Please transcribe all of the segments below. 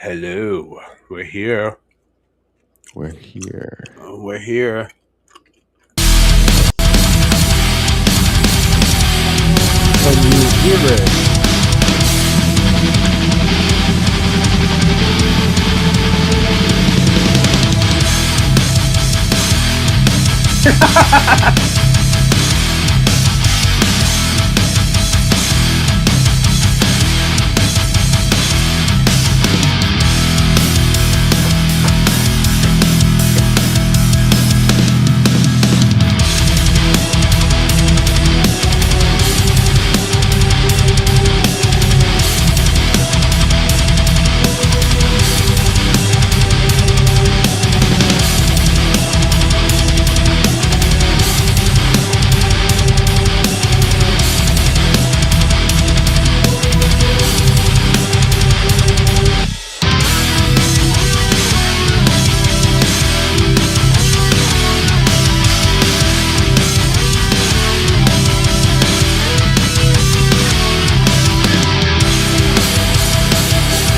Hello, we're here. We're here. We're here. When you hear it.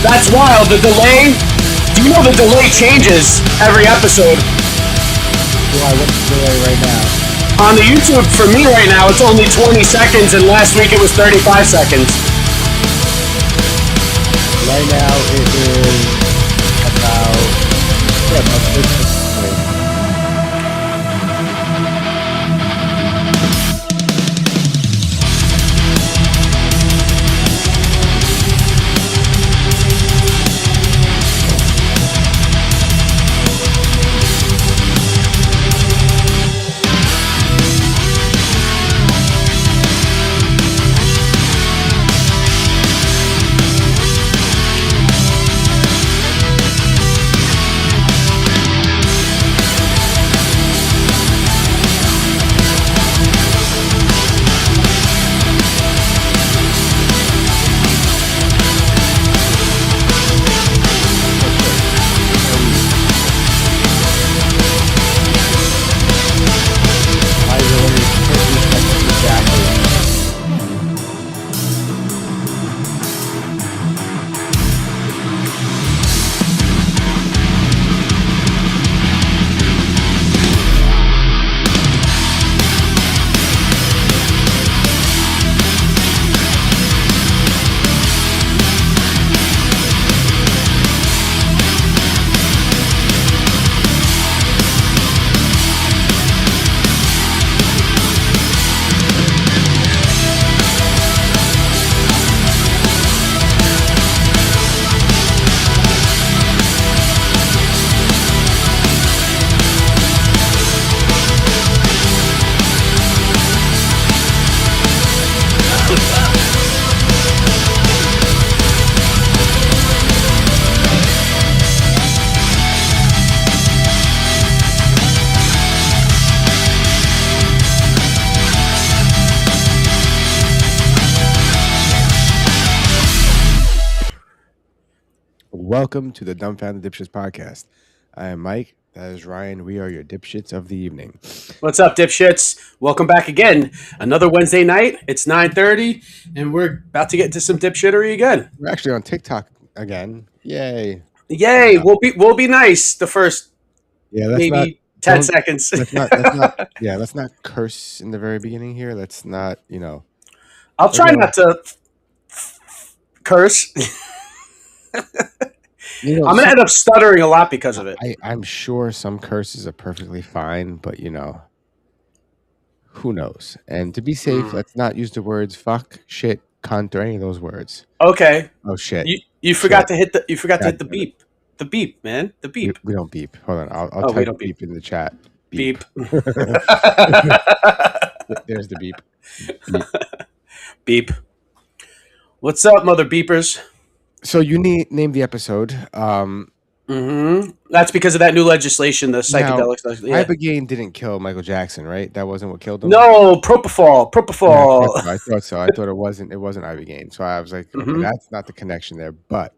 That's wild. The delay. Do you know the delay changes every episode? Why? What's the delay right now? On the YouTube, for me right now, it's only 20 seconds, and last week it was 35 seconds. Right now it is about 15 seconds. Welcome to the Dumbfounded Dipshits Podcast. I am Mike. That is Ryan. We are your dipshits of the evening. What's up, dipshits? Welcome back again. Another Wednesday night. It's 9:30, and we're about to get into some dipshittery again. We're actually on TikTok again. Yay! Yay! We'll be nice the first maybe 10 seconds. Let's not curse in the very beginning here. Let's not, I'll try not to curse. I'm going to end up stuttering a lot because of it. I'm sure some curses are perfectly fine, but, who knows? And to be safe, let's not use the words fuck, shit, cunt, or any of those words. Okay. Oh, shit. You forgot to hit the beep. The beep, man. The beep. We don't beep. Hold on. I'll type beep in the chat. Beep. There's the beep. Beep. What's up, mother beepers? So you named the episode. That's because of that new legislation, the psychedelics. Yeah. Ibogaine didn't kill Michael Jackson, right? That wasn't what killed him? No, propofol. Yeah, I thought so. I thought it wasn't Ibogaine. So I was like, okay, that's not the connection there. But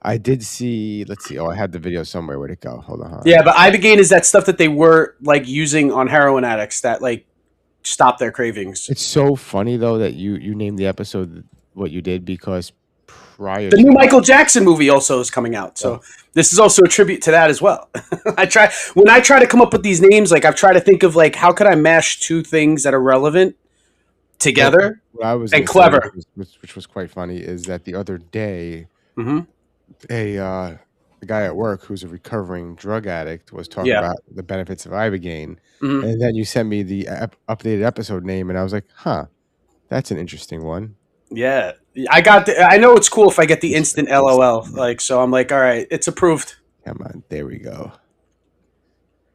I did see, let's see. Oh, I had the video somewhere. Where'd it go? Hold on. Yeah, but Ibogaine is that stuff that they were like using on heroin addicts that like stop their cravings. It's so funny though that you named the episode what you did, because prior The to new that. Michael Jackson movie also is coming out, so this is also a tribute to that as well. When I try to come up with these names, like I've tried to think of like how could I mash two things that are relevant Well, together what I was and going to say, clever. which was quite funny, is that the other day, Hmm. a guy at work who's a recovering drug addict was talking Yeah. about the benefits of Ibogaine, Hmm. and then you sent me the updated episode name, and I was like, "Huh, that's an interesting one." Yeah. I know it's cool if I get the Just instant fix it. LOL. Like, so I'm like, all right, it's approved. Come on, there we go.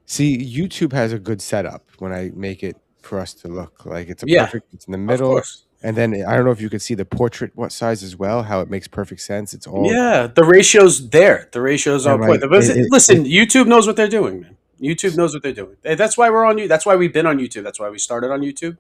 See, YouTube has a good setup when I make it for us to look like it's a Yeah, perfect. It's in the of middle, course. and then I don't know if you could see the portrait what size as well. How it makes perfect sense. It's all Yeah, the ratio's there. The ratio's and on point. like But listen, YouTube knows what they're doing, man. YouTube knows what they're doing. That's why we're on you. That's why we've been on YouTube. That's why we started on YouTube.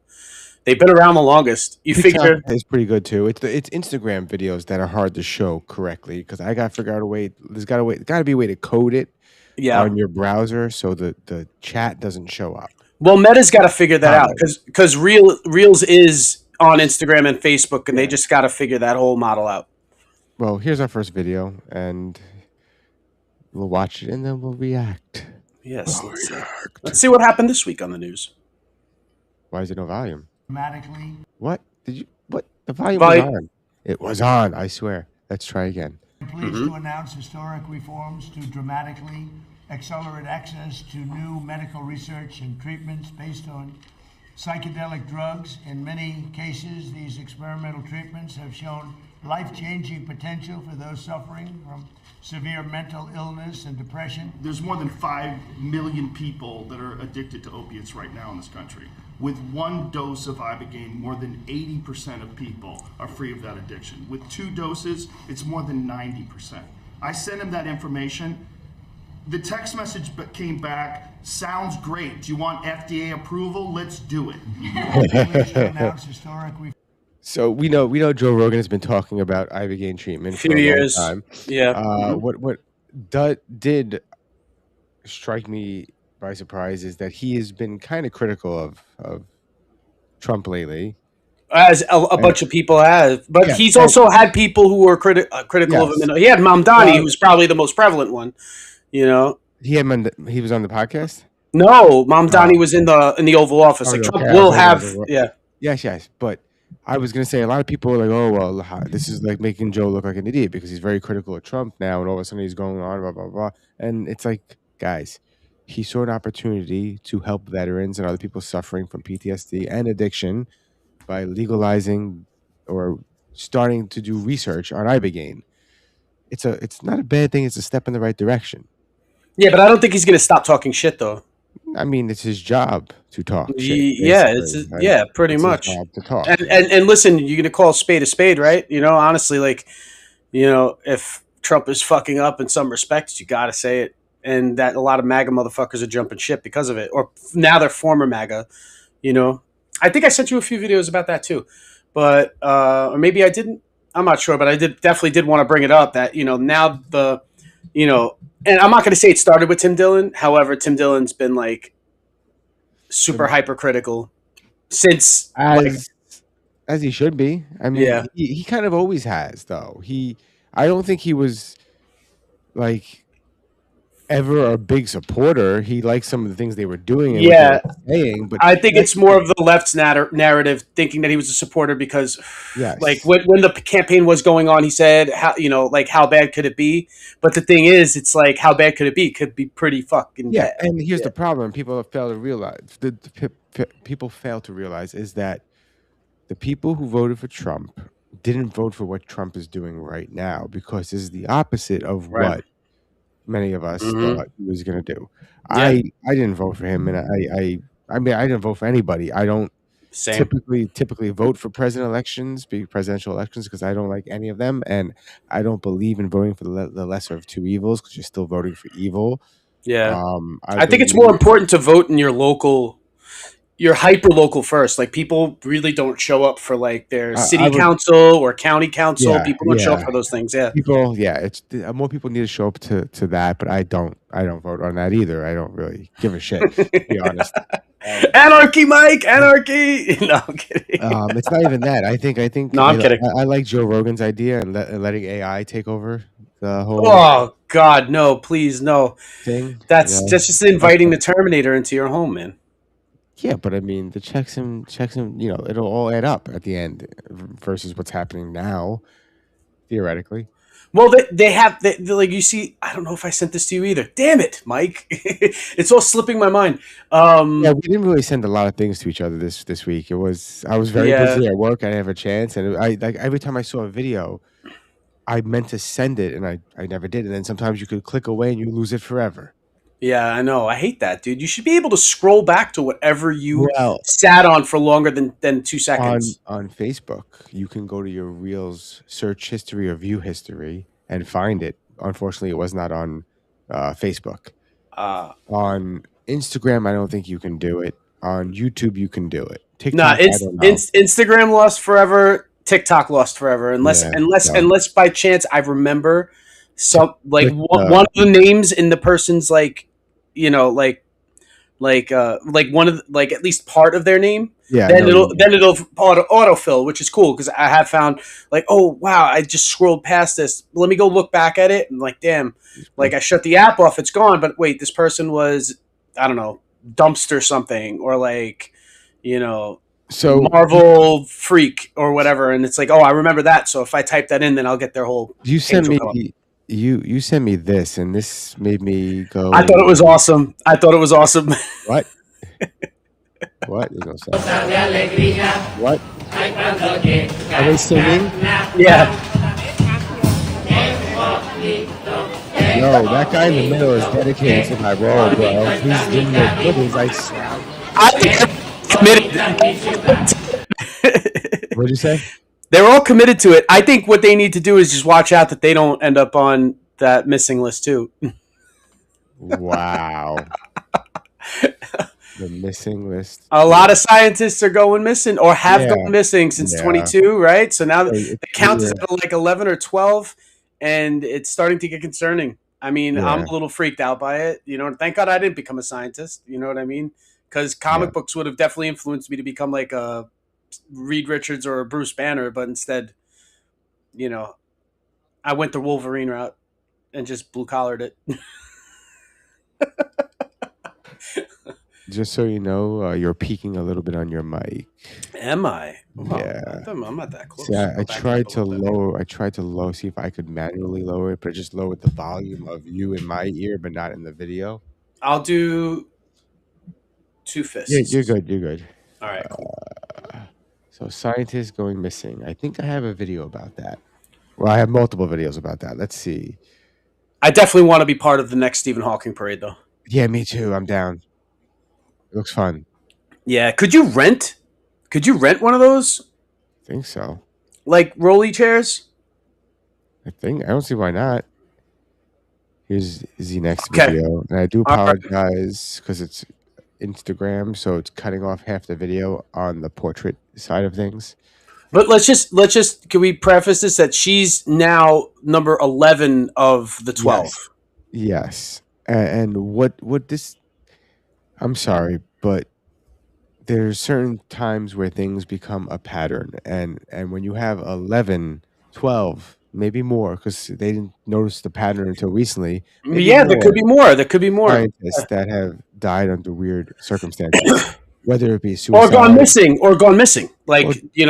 They've been around the longest. You TikTok figure, is pretty good too. It's Instagram videos that are hard to show correctly because I got to figure out a way. There's got to be a way to code it yeah. on your browser so the chat doesn't show up. Well, Meta's got to figure that out Comments. because Reels is on Instagram and Facebook, and they Yeah. just got to figure that whole model out. Well, here's our first video, and we'll watch it and then we'll react. Yes. Let's see what happened this week on the news. Why is there no volume? Dramatically. What did you? What the volume Volume. was on? It was on. I swear. Let's try again. Pleased to announce historic reforms to dramatically accelerate access to new medical research and treatments based on psychedelic drugs. In many cases, these experimental treatments have shown life-changing potential for those suffering from severe mental illness and depression. There's more than 5 million people that are addicted to opiates right now in this country. With one dose of Ibogaine, more than 80% of people are free of that addiction. With 2 doses, it's more than 90%. I sent him that information. The text message came back, sounds great. Do you want FDA approval? Let's do it. Pleased to announce historic reforms. So we know Joe Rogan has been talking about Ibogaine treatment for Few a years. long time. Yeah. What did strike me by surprise is that he has been kind of critical of Trump lately. As a bunch of people have, but Yeah, he's also had people who were critical of him. He had Mamdani, who was probably the most prevalent one. You know, He was on the podcast. no, Mamdani was in the Oval Office. Like Trump will have, yeah, Yes. But I was gonna say a lot of people are like, oh well, this is like making Joe look like an idiot because he's very critical of Trump now, and all of a sudden he's going on blah blah blah. And it's like, guys, he saw an opportunity to help veterans and other people suffering from PTSD and addiction by legalizing or starting to do research on Ibogaine. It's not a bad thing. It's a step in the right direction. yeah. But I don't think he's going to stop talking shit, though. I mean, it's his job to talk shit. Yeah, basically, right? yeah, pretty It's much. his job to talk. And listen, you're going to call a spade, right? You know, honestly, like, you know, if Trump is fucking up in some respects, you got to say it. And that a lot of MAGA motherfuckers are jumping ship because of it, or now they're former MAGA. You know, I think I sent you a few videos about that too, but or maybe I didn't. I'm not sure, but I definitely did want to bring it up that, you know, now you know, and I'm not going to say it started with Tim Dillon. However, Tim Dillon's been like super hypercritical since As he should be. I mean, Yeah. he kind of always has, though. I don't think he was like ever a big supporter. He liked some of the things they were doing and Yeah. what they were saying, but I think it's more of the left's narrative, thinking that he was a supporter because, yes. like, when the campaign was going on, he said, "How how bad could it be?" But the thing is, it's like, how bad could it be? It could be pretty fucking Yeah, bad. and here's the problem: people fail to realize. People fail to realize is that the people who voted for Trump didn't vote for what Trump is doing right now because this is the opposite of Right. what many of us thought he was going to do. Yeah. I didn't vote for him, and I mean I didn't vote for anybody. I don't Same. typically vote for presidential elections because I don't like any of them, and I don't believe in voting for the lesser of two evils because you're still voting for evil. Yeah. I think it's more important to vote in your hyper local first. Like, people really don't show up for like their city council or county council. Yeah, People don't show up for those things. Yeah. People, it's more people need to show up to that, but I don't vote on that either. I don't really give a shit, to be honest. Anarchy, Mike. Anarchy. No, I'm kidding. It's not even that. I think. No, I'm kidding. I like Joe Rogan's idea and letting AI take over the whole Oh God, no! Please, no. thing. That's just inviting the Terminator into your home, man. Yeah, but I mean, the checks and it'll all add up at the end versus what's happening now, theoretically. Well, they like, you see. I don't know if I sent this to you either. Damn it, Mike! It's all slipping my mind. Yeah, we didn't really send a lot of things to each other this week. I was very busy at work. I didn't have a chance, and I like every time I saw a video, I meant to send it, and I never did. And then sometimes you could click away and you lose it forever. Yeah, I know. I hate that, dude. You should be able to scroll back to whatever you Well, sat on for longer than 2 seconds. on Facebook, you can go to your Reels search history or view history and find it. Unfortunately, it was not on Facebook. On Instagram, I don't think you can do it. On YouTube, you can do it. Nah, TikTok, I don't know. Instagram lost forever. TikTok lost forever. Unless by chance I remember some like one of the names in the person's like one of like at least part of their name. Yeah, then it'll autofill, which is cool because I have found like, oh wow, I just scrolled past this. Let me go look back at it and like, damn, like I shut the app off, it's gone. But wait, this person was, I don't know, dumpster something or like, so Marvel freak or whatever, and it's like, oh, I remember that. So if I type that in, then I'll get their whole. You sent me you sent me this, and this made me go. I thought it was awesome. What? What? There's no sound. What? Are they singing? Yeah. No, that guy in the middle is dedicated to my role, bro. He's doing the good. I think committed. What'd you say? They're all committed to it. I think what they need to do is just watch out that they don't end up on that missing list too. Wow. The missing list. A lot of scientists are going missing or have gone missing since 22, right? So now the count is at like 11 or 12, and it's starting to get concerning. I mean, I'm a little freaked out by it. Thank God I didn't become a scientist. You know what I mean? Because comic books would have definitely influenced me to become like a Reed Richards or a Bruce Banner, but instead, I went the Wolverine route and just blue-collared it. Just so you know, you're peaking a little bit on your mic. Am I? Yeah. I'm not that close. See, I tried to lower, see if I could manually lower it, but I just lowered the volume of you in my ear, but not in the video. I'll do 2 fists. Yeah, you're good. All right, cool. So scientists going missing. I think I have a video about that. Well, I have multiple videos about that. Let's see. I definitely want to be part of the next Stephen Hawking parade, though. Yeah, me too. I'm down. It looks fun. Yeah. Could you rent one of those? I think so. Like rolly chairs? I don't see why not. Here's the next video. And I do apologize because it's Instagram, so it's cutting off half the video on the portrait side of things. But let's just can we preface this that she's now number 11 of the 12? Yes. And what this, I'm sorry, but there's certain times where things become a pattern, and when you have 11, 12, maybe more, because they didn't notice the pattern until recently. Yeah, there could be more. Scientists that have died under weird circumstances, whether it be suicide or gone missing. Like,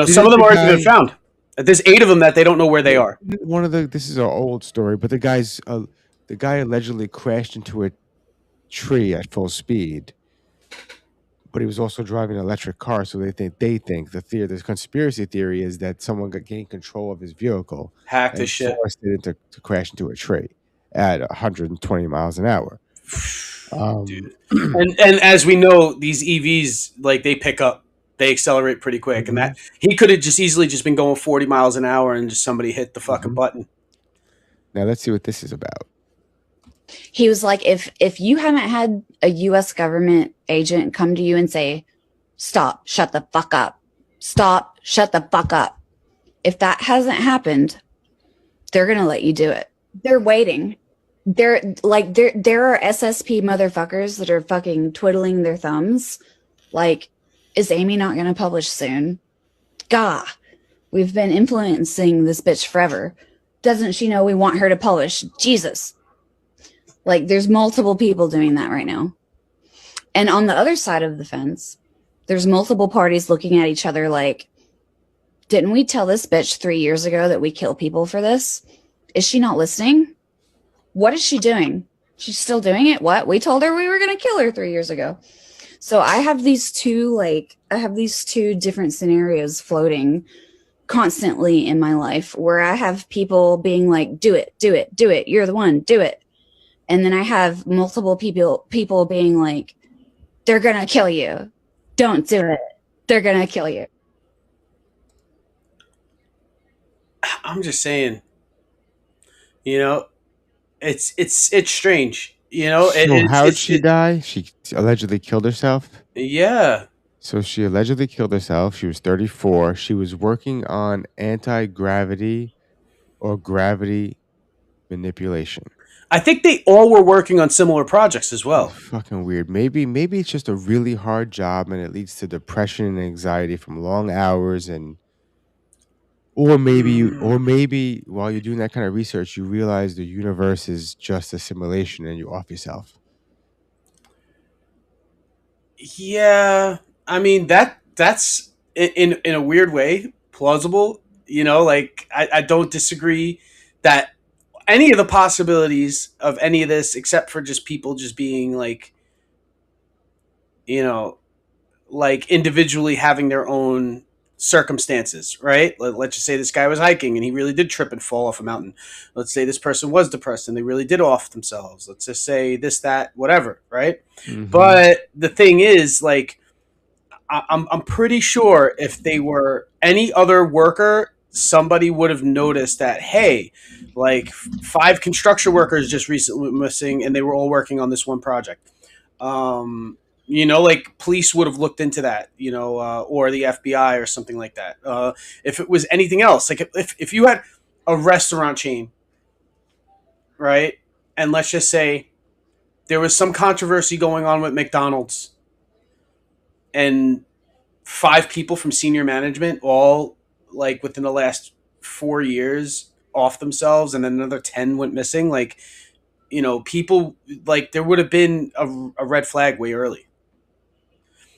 some of them aren't even found. There's 8 of them that they don't know where they are. This is an old story, but the guy allegedly crashed into a tree at full speed, but he was also driving an electric car. So they think the conspiracy theory is that someone gained control of his vehicle, hacked his shit, forced it to crash into a tree at 120 miles an hour. Dude. And as we know, these EVs, like, they accelerate pretty quick, and that he could have just easily been going 40 miles an hour and just somebody hit the fucking button. Now let's see what this is about. He was like, if you haven't had a U.S. government agent come to you and say, stop, shut the fuck up, stop, shut the fuck up. If that hasn't happened, they're going to let you do it. They're waiting. There are SSP motherfuckers that are fucking twiddling their thumbs Like, is Amy not going to publish soon? Gah, we've been influencing this bitch forever. Doesn't she know we want her to publish? Jesus. Like, there's multiple people doing that right now. And on the other side of the fence, there's multiple parties looking at each other like, didn't we tell this bitch 3 years ago that we kill people for this? Is she not listening? What is she doing? She's still doing it? What? We told her we were going to kill her 3 years ago. So I have these two different scenarios floating constantly in my life where I have people being like, do it, do it, do it. You're the one, do it. And then I have multiple people being like, they're going to kill you. Don't do it. They're going to kill you. I'm just saying, it's strange. So how'd she die? She allegedly killed herself? Yeah. So she allegedly killed herself. She was 34. She was working on anti-gravity or gravity manipulation. I think they all were working on similar projects as well. Fucking weird. Maybe it's just a really hard job and it leads to depression and anxiety from long hours or maybe while you're doing that kind of research you realize the universe is just a simulation and you're off yourself. Yeah, I mean that's in a weird way plausible. Like I don't disagree that any of the possibilities of any of this, except for just people just being like, like individually having their own circumstances, right? Let's just say this guy was hiking and he really did trip and fall off a mountain. Let's say this person was depressed and they really did off themselves. Let's just say this, that, whatever, right? Mm-hmm. But the thing is, like, I'm pretty sure if they were any other worker, somebody would have noticed that, hey, like 5 construction workers just recently went missing and they were all working on this one project. Like police would have looked into that, or the FBI or something like that. If it was anything else, like if you had a restaurant chain, right? And let's just say there was some controversy going on with McDonald's and 5 people from senior management all like within the last 4 years off themselves and then another 10 went missing. Like, people like there would have been a red flag way early.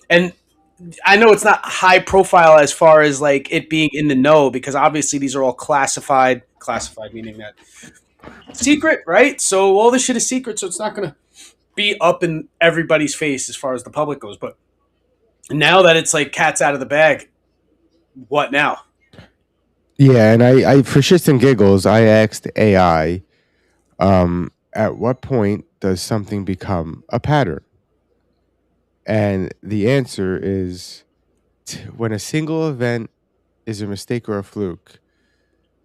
And I know it's not high profile as far as like it being in the know because obviously these are all classified meaning that secret, right? So all this shit is secret, so it's not going to be up in everybody's face as far as the public goes. But now that it's like cat's out of the bag, what now? Yeah, and I for shits and giggles, I asked AI, at what point does something become a pattern? And the answer is when a single event is a mistake or a fluke,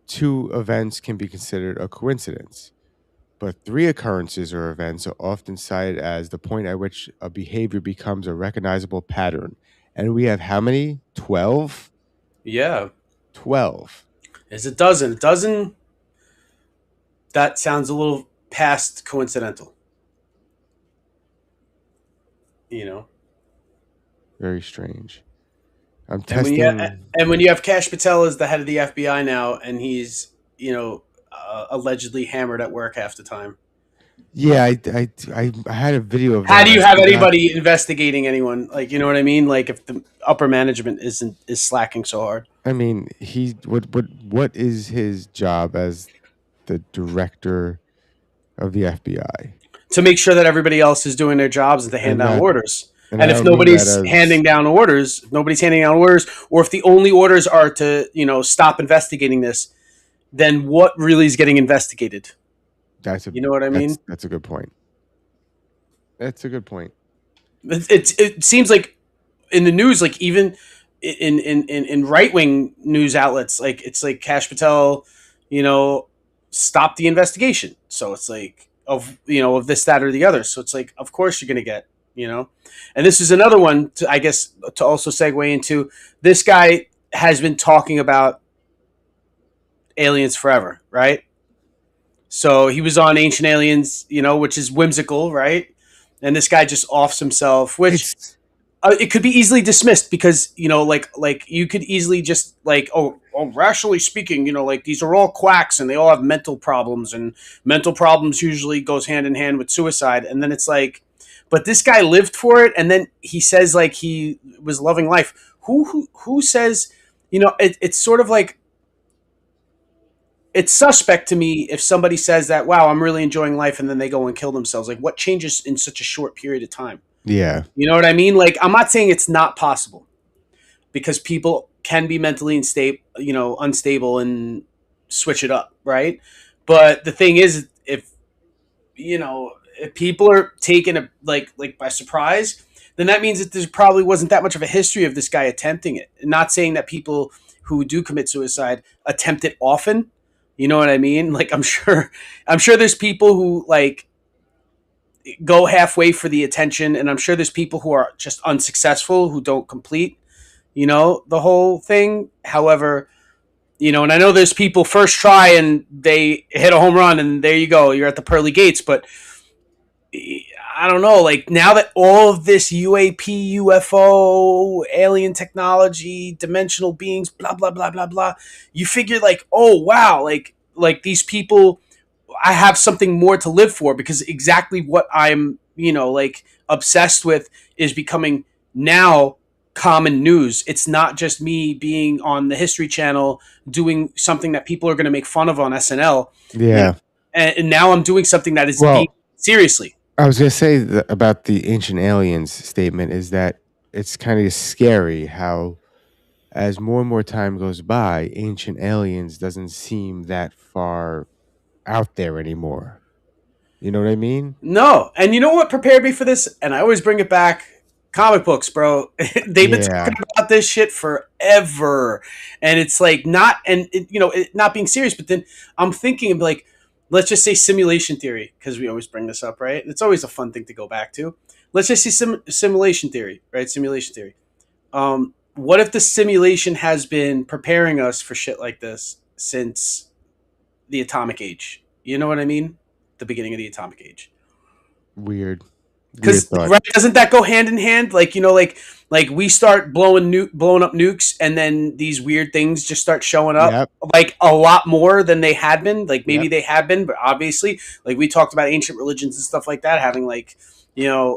2 events can be considered a coincidence. But 3 occurrences or events are often cited as the point at which a behavior becomes a recognizable pattern. And we have how many? 12? Yeah. 12. Is a dozen. A dozen, that sounds a little past coincidental. Very strange. I'm and testing. When you have Kash Patel as the head of the FBI now, and he's allegedly hammered at work half the time. Yeah, I had a video of that. How do you have anybody investigating anyone? Like, you know what I mean? Like, if the upper management is slacking so hard. I mean, what is his job as the director of the FBI? To make sure that everybody else is doing their jobs and to hand down orders. And if nobody's handing down orders, or if the only orders are to, stop investigating this, then what really is getting investigated? You know what I mean? That's a good point. It seems like in the news, like even in right-wing news outlets, like it's like Kash Patel, stopped the investigation. So it's like of this, that, or the other. So it's like, of course you're going to get, and this is another one to, I guess, to also segue into. This guy has been talking about aliens forever, right? So he was on Ancient Aliens, which is whimsical, right? And this guy just offs himself, which it could be easily dismissed because like you could easily just like rationally speaking, like these are all quacks and they all have mental problems, and mental problems usually goes hand in hand with suicide. And then it's like, but this guy lived for it, and then he says like he was loving life. Who says, it's sort of like, it's suspect to me if somebody says that, wow, I'm really enjoying life, and then they go and kill themselves. Like, what changes in such a short period of time? Yeah. You know what I mean? Like, I'm not saying it's not possible, because people can be mentally unstable and switch it up, right? But the thing is, if people are taken like by surprise, then that means that there probably wasn't that much of a history of this guy attempting it. Not saying that people who do commit suicide attempt it often. You know what I mean? Like, I'm sure there's people who like go halfway for the attention, and I'm sure there's people who are just unsuccessful, who don't complete, the whole thing. However, and I know there's people first try and they hit a home run, and there you go, you're at the pearly gates. But I don't know, like, now that all of this UAP, UFO, alien technology, dimensional beings, blah, blah, blah, blah, blah, you figure like, oh, wow, like these people, I have something more to live for, because exactly what I'm, like obsessed with is becoming now common news. It's not just me being on the History Channel doing something that people are going to make fun of on SNL. Yeah. And now I'm doing something that is being seriously. I was going to say about the ancient aliens statement is that it's kind of scary how, as more and more time goes by, ancient aliens doesn't seem that far out there anymore. You know what I mean? No. And you know what prepared me for this? And I always bring it back. Comic books, bro. They've been talking about this shit forever. And it's like not being serious. But then I'm thinking of like, let's just say simulation theory, because we always bring this up, right? It's always a fun thing to go back to. Let's just say simulation theory, right? Simulation theory. What if the simulation has been preparing us for shit like this since the atomic age? You know what I mean? The beginning of the atomic age. Weird. Because doesn't that go hand in hand? Like, like we start blowing up nukes, and then these weird things just start showing up, like a lot more than they had been. Like maybe they had been, but obviously, like we talked about ancient religions and stuff like that, having like, wow,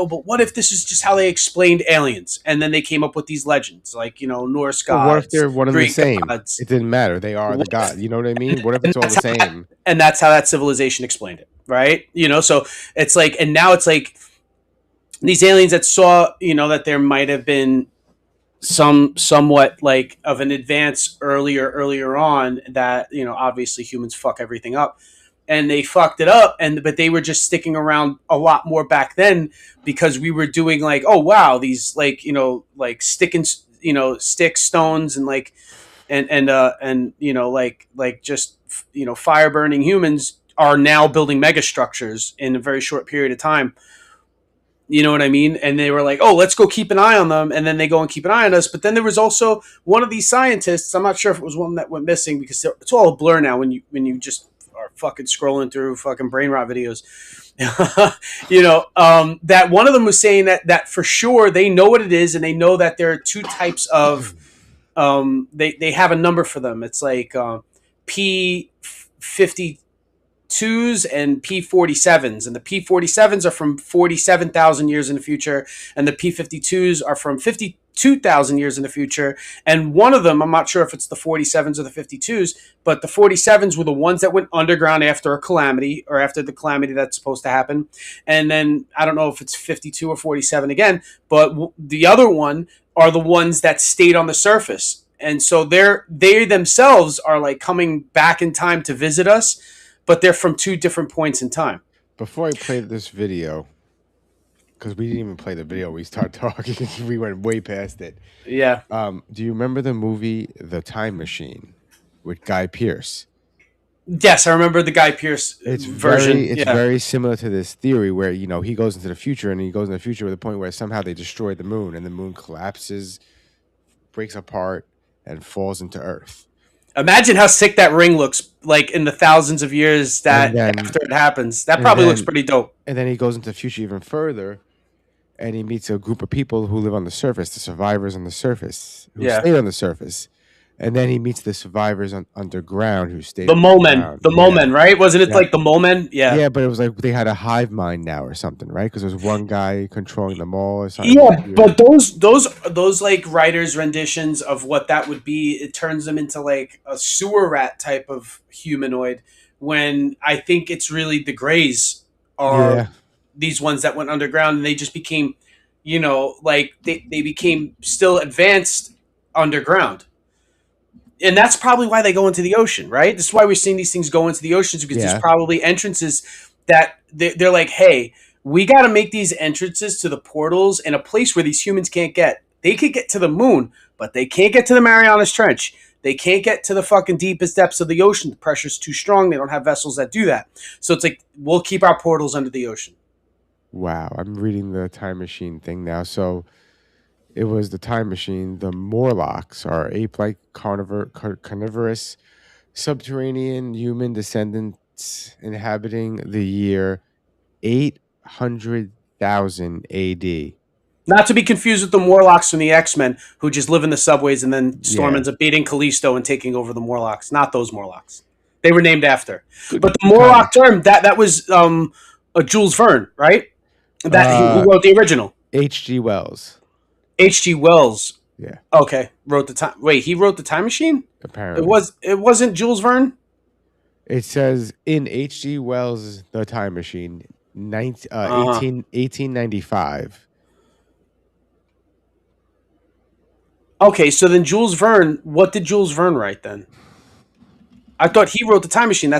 but what if this is just how they explained aliens, and then they came up with these legends, like Norse gods. What if they're one and the same? Gods. It didn't matter. They are the god. You know what I mean? What if it's all the same? And that's how that civilization explained it, right? So it's like, and now it's like these aliens that saw, that there might have been somewhat like of an advance earlier on, that obviously humans fuck everything up. And they fucked it up, but they were just sticking around a lot more back then, because we were doing like, oh wow, these like like sticks, stones, and like and like just fire burning humans are now building mega structures in a very short period of time. You know what I mean? And they were like, oh, let's go keep an eye on them. And then they go and keep an eye on us. But then there was also one of these scientists. I'm not sure if it was one that went missing, because it's all a blur now when you just are fucking scrolling through fucking brain rot videos. That one of them was saying that for sure they know what it is, and they know that there are two types of they have a number for them. It's like P52s and P47s, and the P47s are from 47,000 years in the future, and the P52s are from 52,000 years in the future. And one of them, I'm not sure if it's the 47s or the 52s, but the 47s were the ones that went underground after a calamity, or after the calamity that's supposed to happen. And then I don't know if it's 52 or 47 again, but the other one are the ones that stayed on the surface. And so they themselves are like coming back in time to visit us, but they're from two different points in time. Before I play this video, because we didn't even play the video, we started talking. We went way past it. Yeah. Do you remember the movie The Time Machine with Guy Pearce? Yes, I remember the Guy Pearce version. It's very similar to this theory where, he goes into the future, and he goes into the future with a point where somehow they destroy the moon, and the moon collapses, breaks apart, and falls into Earth. Imagine how sick that ring looks like in the thousands of years after it happens. That probably looks pretty dope. And then he goes into the future even further, and he meets a group of people who live on the surface, the survivors on the surface, who Yeah. stayed on the surface. And then he meets the survivors underground who stayed The underground. the Momen, right? Wasn't it Yeah. like the Momen? Yeah. Yeah, but it was like they had a hive mind now or something, right? Because there's one guy controlling them all or something. Yeah, but those like writers' renditions of what that would be, it turns them into like a sewer rat type of humanoid. When I think it's really the Greys are Yeah. these ones that went underground, and they just became, like they became still advanced underground. And that's probably why they go into the ocean, right? This is why we're seeing these things go into the oceans, because there's probably entrances that they're like, hey, we got to make these entrances to the portals in a place where these humans can't get. They could get to the moon, but they can't get to the Marianas Trench. They can't get to the fucking deepest depths of the ocean. The pressure's too strong. They don't have vessels that do that. So it's like, we'll keep our portals under the ocean. Wow. I'm reading the time machine thing now. So it was the time machine. The Morlocks are ape-like carnivorous subterranean human descendants inhabiting the year 800,000 AD. Not to be confused with the Morlocks from the X-Men, who just live in the subways and then Storm ends up beating Callisto and taking over the Morlocks. Not those Morlocks. They were named after. But the Morlock term, that was Jules Verne, right? Who wrote the original? H.G. Wells. H.G. Wells. Yeah. Okay. Wrote the time. Wait, he wrote the Time Machine? Apparently. It wasn't Jules Verne? It says in H.G. Wells' The Time Machine, 1895. Okay, so then Jules Verne, what did Jules Verne write then? I thought he wrote the Time Machine.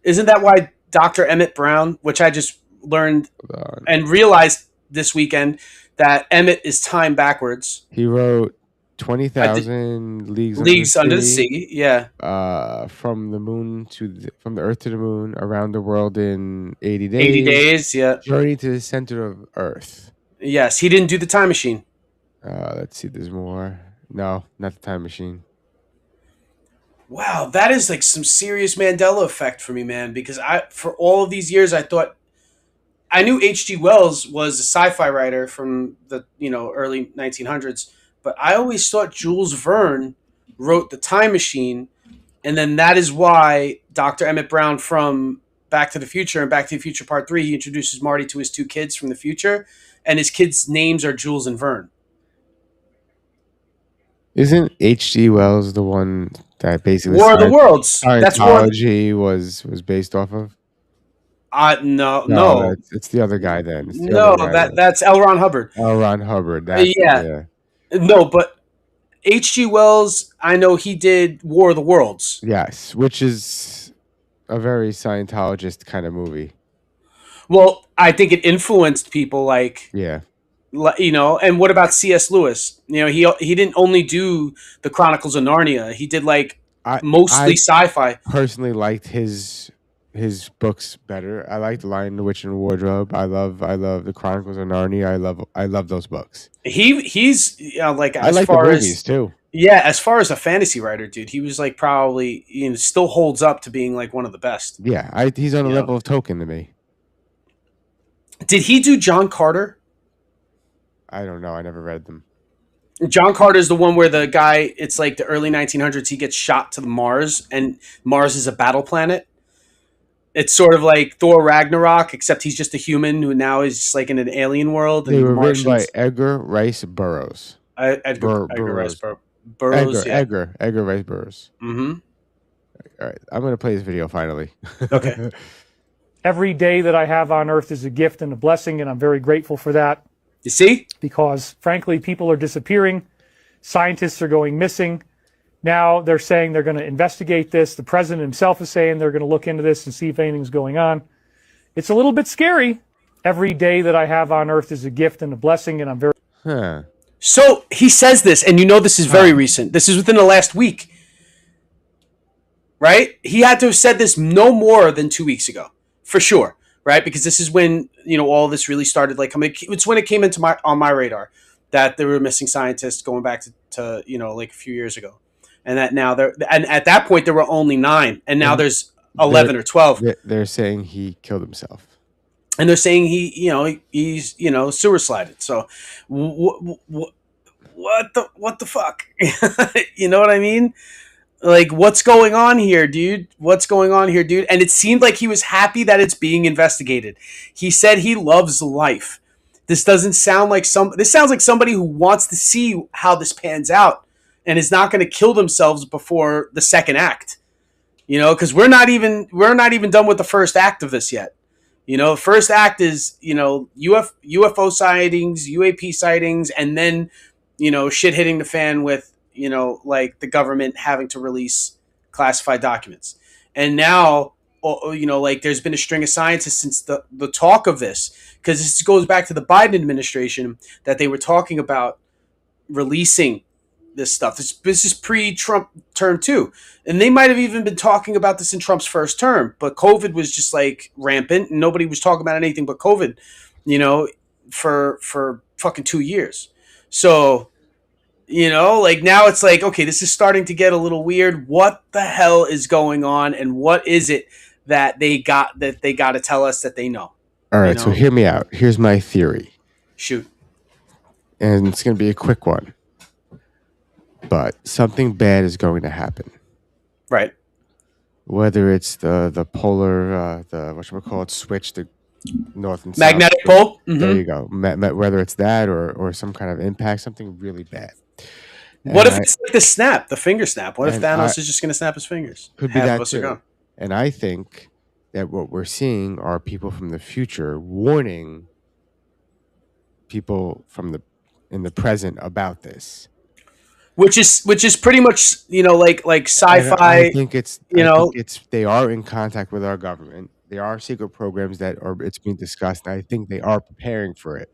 Isn't that why Dr. Emmett Brown, which I just learned and realized this weekend, that Emmett is time backwards. He wrote 20,000 Leagues Under the Sea. Yeah. From the Earth to the Moon, around the world in 80 days. 80 days, yeah. Journey to the center of Earth. Yes, he didn't do the Time Machine. Let's see, there's more. No, not the Time Machine. Wow, that is like some serious Mandela effect for me, man, because for all of these years I thought I knew H.G. Wells was a sci-fi writer from the early 1900s, but I always thought Jules Verne wrote The Time Machine, and then that is why Dr. Emmett Brown from Back to the Future and Back to the Future Part 3, he introduces Marty to his two kids from the future, and his kids' names are Jules and Verne. Isn't H.G. Wells the one that basically War of the Worlds? Scientology was based off of? No. It's the other guy then. That's L. Ron Hubbard. L. Ron Hubbard. Yeah. No, but H.G. Wells, I know he did War of the Worlds. Yes, which is a very Scientologist kind of movie. Well, I think it influenced people and what about C.S. Lewis? He didn't only do the Chronicles of Narnia. He did mostly sci-fi. Personally liked his books better. I liked Lion, the Witch, and the Wardrobe. I love the Chronicles of Narnia. I love those books. He's I like the movies too. Yeah, as far as a fantasy writer, dude, he was probably still holds up to being one of the best. Yeah, he's on a level of Tolkien to me. Did he do John Carter? I don't know. I never read them. John Carter is the one where the guy, it's like the early 1900s, he gets shot to Mars, and Mars is a battle planet. It's sort of like Thor Ragnarok, except he's just a human who now is just in an alien world. They were written by Edgar Rice Burroughs. Edgar Rice Burroughs. Edgar Rice Burroughs. Mm-hmm. All right. I'm going to play this video finally. Okay. Every day that I have on Earth is a gift and a blessing, and I'm very grateful for that. You see? Because, frankly, people are disappearing. Scientists are going missing. Now they're saying they're going to investigate this. The president himself is saying they're going to look into this and see if anything's going on. It's a little bit scary. Every day that I have on Earth is a gift and a blessing, and I'm very... So he says this, and this is very recent. This is within the last week. Right? He had to have said this no more than 2 weeks ago. For sure. Right? Because this is when, all this really started coming. It's when it came on my radar that there were missing scientists going back to a few years ago. And that now and at that point there were only 9, and now there's 11 or 12. They're saying he killed himself. and they're saying he's sewer slided. So what the fuck? You know what I mean? Like, what's going on here, dude? What's going on here, dude? And it seemed like he was happy that it's being investigated. He said he loves life. This doesn't sound like this sounds like somebody who wants to see how this pans out and is not going to kill themselves before the second act. Because we're not even done with the first act of this yet. The first act is, UFO sightings, UAP sightings, and then, shit hitting the fan with, like the government having to release classified documents. And now, like there's been a string of scientists since the talk of this, because this goes back to the Biden administration that they were talking about releasing this stuff. This is pre-Trump term too. And they might have even been talking about this in Trump's first term, but COVID was just like rampant and nobody was talking about anything but COVID, for fucking 2 years. So, like now it's like, okay, this is starting to get a little weird. What the hell is going on? And what is it that they got to tell us that they know? All right. So hear me out. Here's my theory. Shoot. And it's going to be a quick one. But something bad is going to happen. Right. Whether it's the polar, switch, the north and magnetic south. pole. Mm-hmm. There you go. Whether it's that or some kind of impact, something really bad. What if it's like the finger snap? What if Thanos is just going to snap his fingers? Could be that too. And I think that what we're seeing are people from the future warning people in the present about this. Which is pretty much like sci-fi. I think it's they are in contact with our government. There are secret programs it's being discussed, and I think they are preparing for it.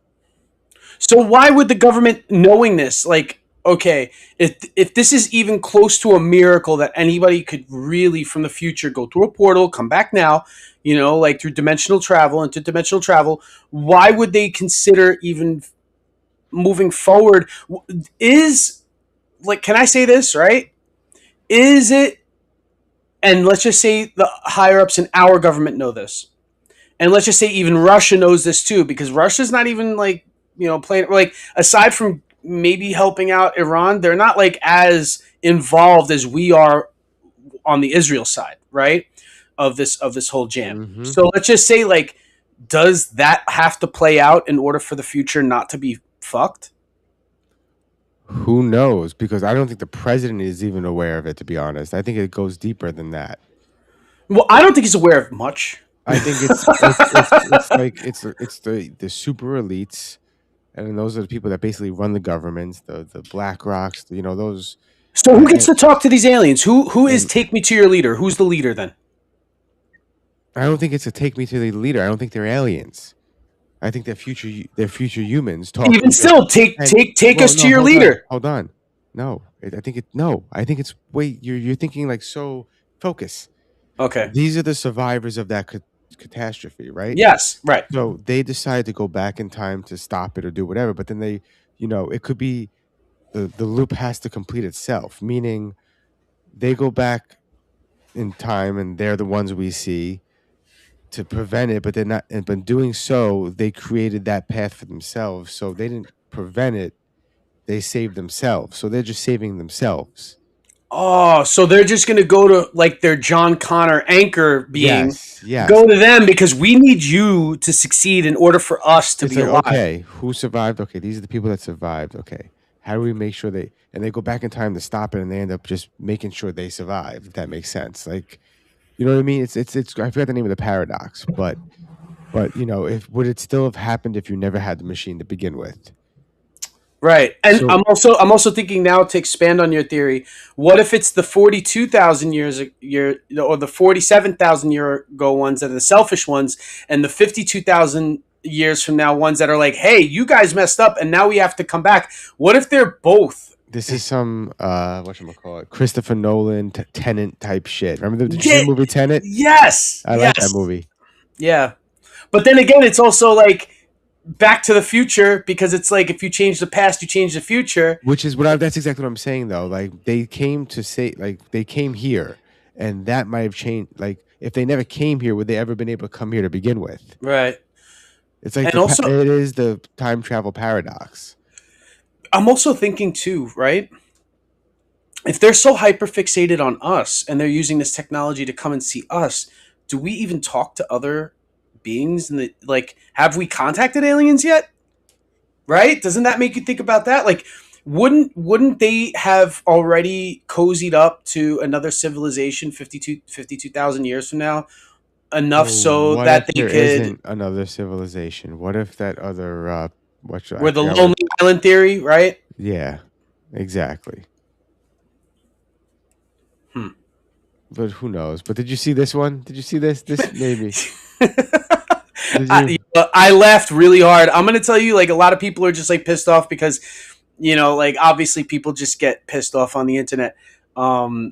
So why would the government, knowing this, like, okay, if this is even close to a miracle that anybody could really from the future go through a portal, come back now, like through interdimensional travel, why would they consider even moving forward? Can I say this, right? Is it, and let's just say the higher ups in our government know this, and let's just say even Russia knows this too, because Russia's not even playing, like, aside from maybe helping out Iran, they're not like as involved as we are on the Israel side, right? Of this whole jam. Mm-hmm. So let's just say, like, does that have to play out in order for the future not to be fucked? Who knows? Because I don't think the president is even aware of it, to be honest. I think it goes deeper than that. Well, I don't think he's aware of much. I think it's the super elites, and those are the people that basically run the governments, the Black Rocks, those. So who gets to talk to these aliens? Who is take me to your leader? Who's the leader then? I don't think it's a take me to the leader. I don't think they're aliens. I think they're future humans. Even still, take us to your leader. Hold on. No, I think it's wait. You're thinking like so. Focus. Okay. These are the survivors of that catastrophe, right? Yes, right. So they decide to go back in time to stop it or do whatever, but then they, it could be the loop has to complete itself, meaning they go back in time and they're the ones we see to prevent it, but they're not. And by doing so, they created that path for themselves. So they didn't prevent it; they saved themselves. So they're just saving themselves. Oh, so they're just going to go to like their John Connor anchor being. Yes. Go to them because we need you to succeed in order for us to be alive. Okay, who survived? Okay, these are the people that survived. Okay, how do we make sure they go back in time to stop it, and they end up just making sure they survive? If that makes sense, like. You know what I mean? It's. I forgot the name of the paradox, but if would it still have happened if you never had the machine to begin with? Right, and so, I'm also thinking now to expand on your theory. What if it's the 42,000 years or the 47,000 year ago ones that are the selfish ones, and the 52,000 years from now ones that are like, hey, you guys messed up, and now we have to come back. What if they're both? This is some whatchamacallit, Christopher Nolan Tenet type shit. Remember the movie Tenet? Yes, I like that movie. Yeah, but then again, it's also like Back to the Future, because it's like if you change the past, you change the future. Which is that's exactly what I'm saying though. Like they came here, and that might have changed. Like if they never came here, would they ever been able to come here to begin with? Right. It's like And also, it is the time travel paradox. I'm also thinking too, right? If they're so hyper fixated on us and they're using this technology to come and see us, do we even talk to other beings? And like, have we contacted aliens yet? Right? Doesn't that make you think about that? Like, wouldn't they have already cozied up to another civilization 52,000 years from now, enough So so what that if they there could? isn't another civilization? What if that other I Where the forgot lonely island theory, right? yeah, exactly. Hmm. But who knows? But did you see this one? Did you see this? This maybe. Did you? I laughed really hard. I'm gonna tell you, like, a lot of people are just like pissed off because, like, obviously people just get pissed off on the internet.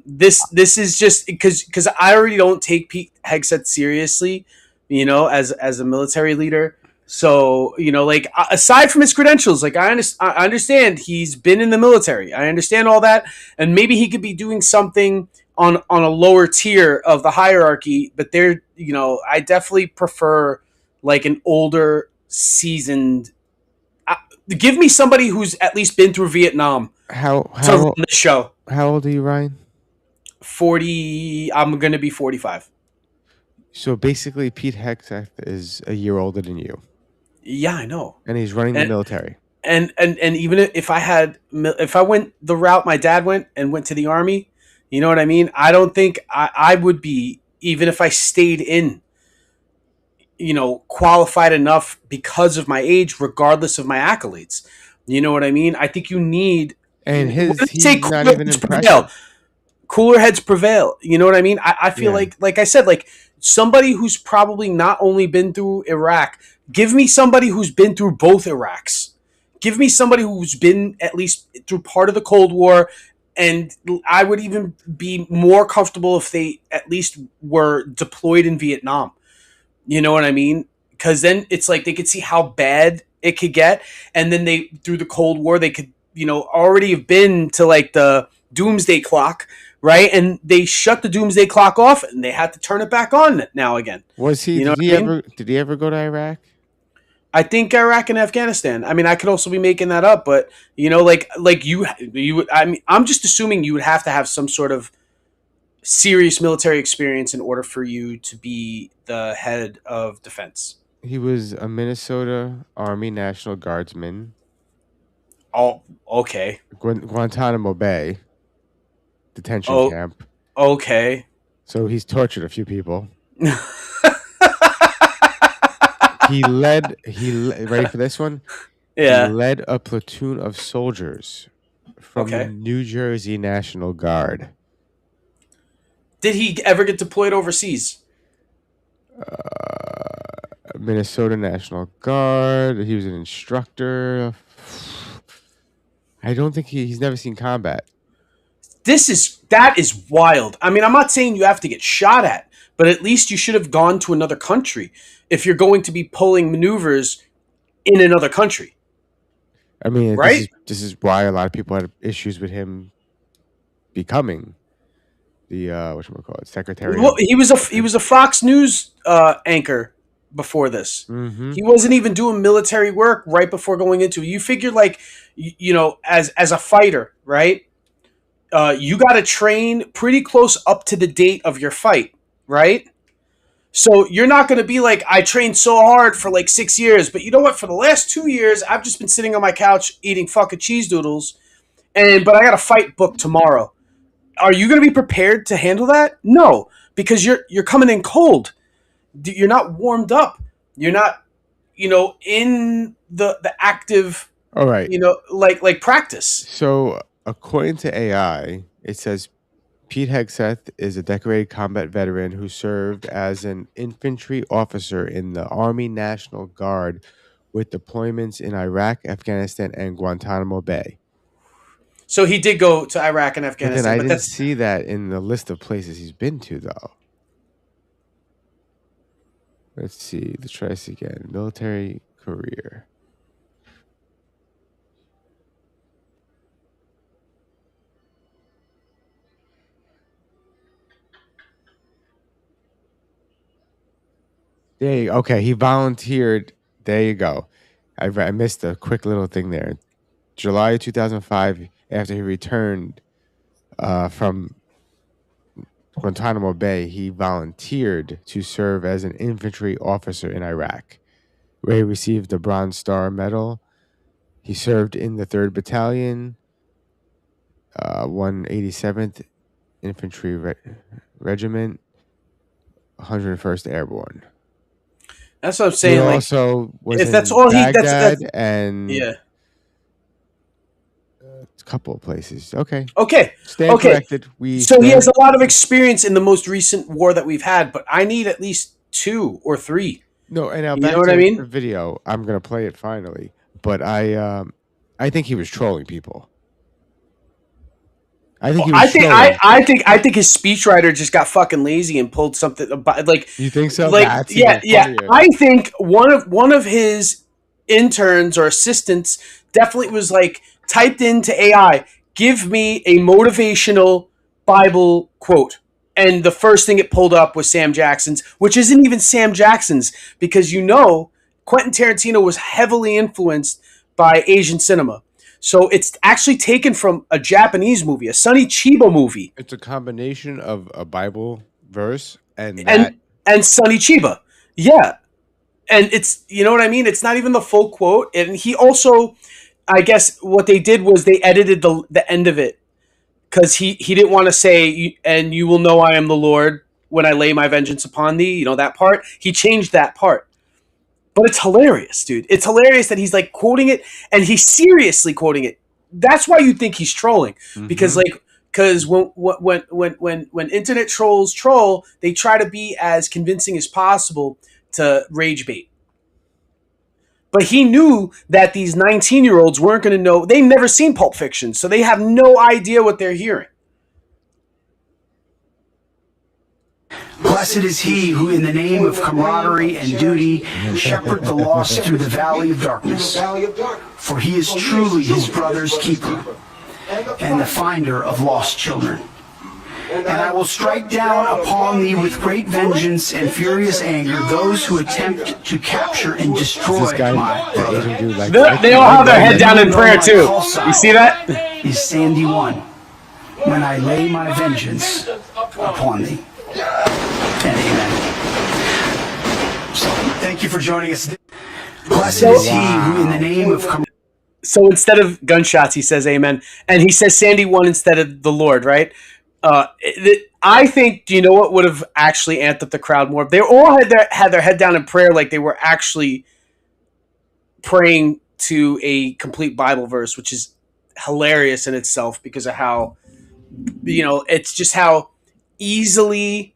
This is just because I already don't take Pete Hegseth seriously, as a military leader. So, like, aside from his credentials, like, I understand he's been in the military. I understand all that, and maybe he could be doing something on a lower tier of the hierarchy. But I definitely prefer like an older, seasoned. Give me somebody who's at least been through Vietnam to run the show. How old are you, Ryan? 40. I'm gonna be 45. So basically, Pete Hegseth is a year older than you, Yeah, I know. and he's running the military. And even if I went the route my dad went and went to the army, you know what I mean? I don't think I would be, even if I stayed in, qualified enough because of my age, regardless of my accolades. You know what I mean? I think you need, And he's say not cooler even heads impressive. prevail. Cooler heads prevail. You know what I mean? I feel Yeah. like I said, like, somebody who's probably not only been through Iraq. Give me somebody who's been through both Iraqs. Give me somebody who's been at least through part of the Cold War, and I would even be more comfortable if they at least were deployed in Vietnam. You know what I mean? Because then it's like they could see how bad it could get, and then they, through the Cold War, they could, already have been to like the doomsday clock, right? And they shut the doomsday clock off, and they had to turn it back on now again. Was he? You know Did he ever? Did he ever go to Iraq? I think Iraq and Afghanistan. I mean, I could also be making that up, but like you. I mean, I'm just assuming you would have to have some sort of serious military experience in order for you to be the head of defense. He was a Minnesota Army National Guardsman. Oh, okay. Guantanamo Bay detention camp. Okay. So he's tortured a few people. He led. Ready for this one? Yeah. He led a platoon of soldiers from the New Jersey National Guard. Did he ever get deployed overseas? Minnesota National Guard. He was an instructor. I don't think he's never seen combat. That is wild. I mean, I'm not saying you have to get shot at, but at least you should have gone to another country if you're going to be pulling maneuvers in another country. I mean, right? This is why a lot of people had issues with him becoming the whatchamacallit, secretary. Well, he was a Fox News anchor before this. Mm-hmm. He wasn't even doing military work right before going into it. You figured, like, as a fighter, right? You got to train pretty close up to the date of your fight, right? So you're not going to be like, I trained so hard for like 6 years, but you know what? For the last 2 years, I've just been sitting on my couch eating fucking cheese doodles, but I got a fight booked tomorrow. Are you going to be prepared to handle that? No, because you're coming in cold. You're not warmed up. You're not, in the active. All right. Like practice. So according to AI, it says Pete Hegseth is a decorated combat veteran who served as an infantry officer in the Army National Guard with deployments in Iraq, Afghanistan, and Guantanamo Bay. So he did go to Iraq and Afghanistan. But then I didn't see that in the list of places he's been to, though. Let's see. Let's try this again. Military career. Okay, he volunteered there you go. I missed a quick little thing there. July 2005, after he returned from Guantanamo Bay, he volunteered to serve as an infantry officer in Iraq, where he received the Bronze Star Medal. He served in the 3rd Battalion, 187th Infantry Regiment, 101st Airborne. That's what I'm saying. He Like, also was if in that's all Baghdad and yeah. a couple of places. Okay. Okay. Stand corrected. He has a lot of experience in the most recent war that we've had, but I need at least 2 or 3. No, and now You back know what to I mean? the video. I'm gonna play it finally, but I think he was trolling people. I think he was trolling. I think his speechwriter just got fucking lazy and pulled something about, like. You think so? Like, That's yeah. even funnier. I think one of his interns or assistants definitely was like typed into AI, "Give me a motivational Bible quote," and the first thing it pulled up was Sam Jackson's, which isn't even Sam Jackson's, because Quentin Tarantino was heavily influenced by Asian cinema. So it's actually taken from a Japanese movie, a Sonny Chiba movie. It's a combination of a Bible verse and Sonny Chiba. Yeah. And it's, you know what I mean? It's not even the full quote. And he also, I guess what they did was they edited the end of it, because he didn't want to say, "And you will know I am the Lord when I lay my vengeance upon thee." You know, that part. He changed that part. But it's hilarious, dude. It's hilarious that he's like quoting it, and he's seriously quoting it. That's why you think he's trolling, because when internet trolls troll, they try to be as convincing as possible to rage bait. But he knew that these 19-year-olds weren't going to know. They've never seen Pulp Fiction, so they have no idea what they're hearing. Blessed is he who, in the name of camaraderie and duty, shepherd the lost through the valley of darkness. For he is truly his brother's keeper and the finder of lost children. And I will strike down upon thee with great vengeance and furious anger those who attempt to capture and destroy my brother. They all have their head down in prayer too. You see that? Is Sandy 1, when I lay my vengeance upon thee. And amen. So, thank you for joining us. Blessed is he who, in the name of... So instead of gunshots, he says amen. And he says Sandy 1 instead of the Lord, right? I think, do you know what would have actually amped up the crowd more? They all had their head down in prayer, like they were actually praying to a complete Bible verse, which is hilarious in itself because of how, it's just how easily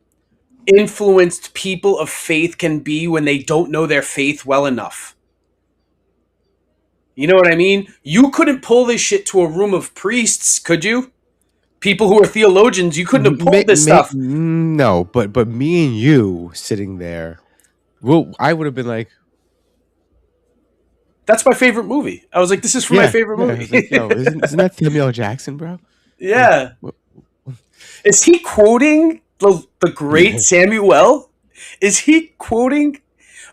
influenced people of faith can be when they don't know their faith well enough. You know what I mean? You couldn't pull this shit to a room of priests, could you? People who are theologians, you couldn't have pulled this stuff. No, but me and you sitting there, I would have been like, "That's my favorite movie." I was like, "This is my favorite movie." I was like, yo, isn't that Samuel Jackson, bro? Yeah. Is he quoting the great Samuel? Is he quoting?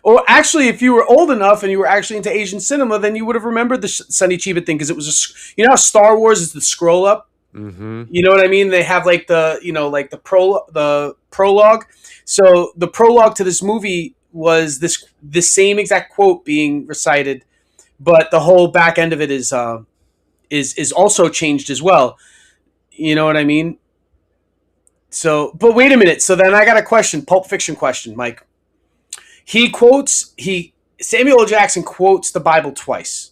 Or actually, if you were old enough and you were actually into Asian cinema, then you would have remembered the Sonny Chiba thing, because it was how Star Wars is the scroll up. Mm-hmm. You know what I mean? They have like the prologue. So the prologue to this movie was this same exact quote being recited, but the whole back end of it is also changed as well. You know what I mean? So, but wait a minute. So then I got a question, Pulp Fiction question, Mike. Samuel L. Jackson quotes the Bible twice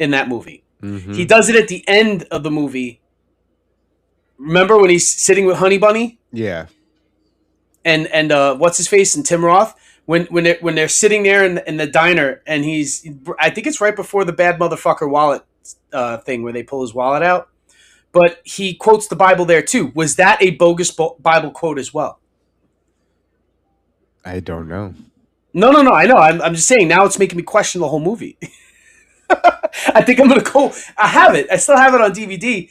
in that movie. Mm-hmm. He does it at the end of the movie. Remember when he's sitting with Honey Bunny? Yeah. And what's his face and Tim Roth when they're sitting there in the diner, and I think it's right before the bad motherfucker wallet thing where they pull his wallet out. But he quotes the Bible there too. Was that a bogus Bible quote as well? I don't know. No. I know. I'm just saying. Now it's making me question the whole movie. I think I'm gonna go. I have it. I still have it on DVD.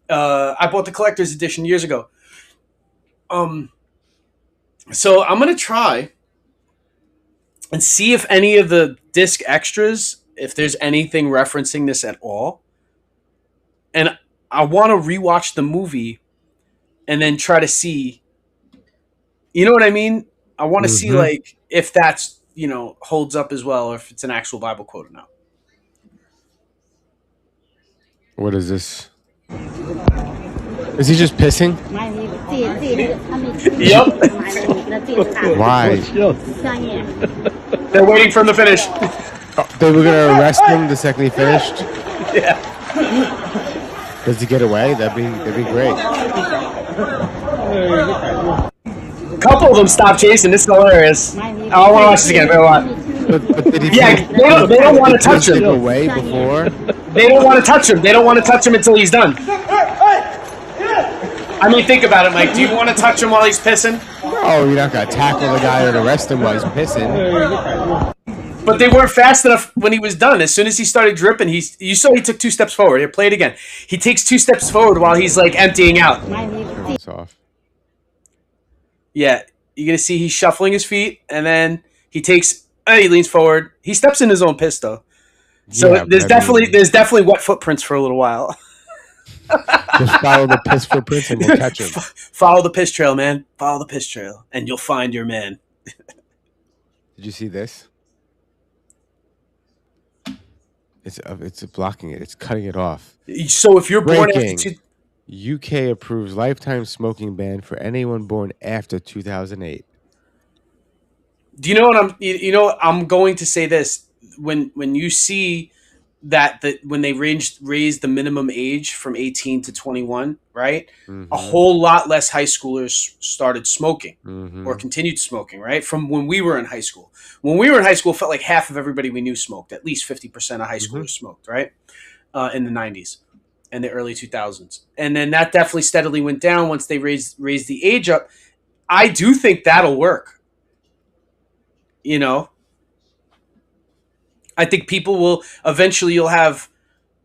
I bought the collector's edition years ago. So I'm gonna try and see if any of the disc extras, if there's anything referencing this at all, and I want to rewatch the movie and then try to see, you know what I mean? I want to see like if that's, holds up as well, or if it's an actual Bible quote or not. What is this? Is he just pissing? Yep. Why? They're waiting for him to finish. They were gonna arrest him the second he finished. Yeah. Does he get away? That'd be great. A couple of them stopped chasing. This is hilarious. I want to watch this again. But did he? Yeah, they don't want to touch get him. away before. They don't want to touch him. They don't want to touch him until he's done. I mean, think about it, Mike. Do you want to touch him while he's pissing? Oh, you're not gonna tackle the guy and arrest him while he's pissing. But they weren't fast enough when he was done. As soon as he started dripping, you saw he took 2 steps forward. Here, play it again. He takes 2 steps forward while he's like emptying out. It's off. Yeah, you're gonna see he's shuffling his feet, and then he leans forward. He steps in his own piss though. So Yeah, there's definitely wet footprints for a little while. Just follow the piss footprints and we'll catch him. Follow the piss trail, man. Follow the piss trail, and you'll find your man. Did you see this? It's blocking it. It's cutting it off. So if you're born Breaking. after UK approves lifetime smoking ban for anyone born after 2008. do you know what I'm going to say this when you see that when they raised the minimum age from 18 to 21, right? A whole lot less high schoolers started smoking or continued smoking, right? From when we were in high school. When we were in high school, it felt like half of everybody we knew smoked. At least 50% of high schoolers smoked, right? In the 90s and the early 2000s. And then that definitely steadily went down once they raised the age up. I do think that'll work. I think people will eventually, you'll have,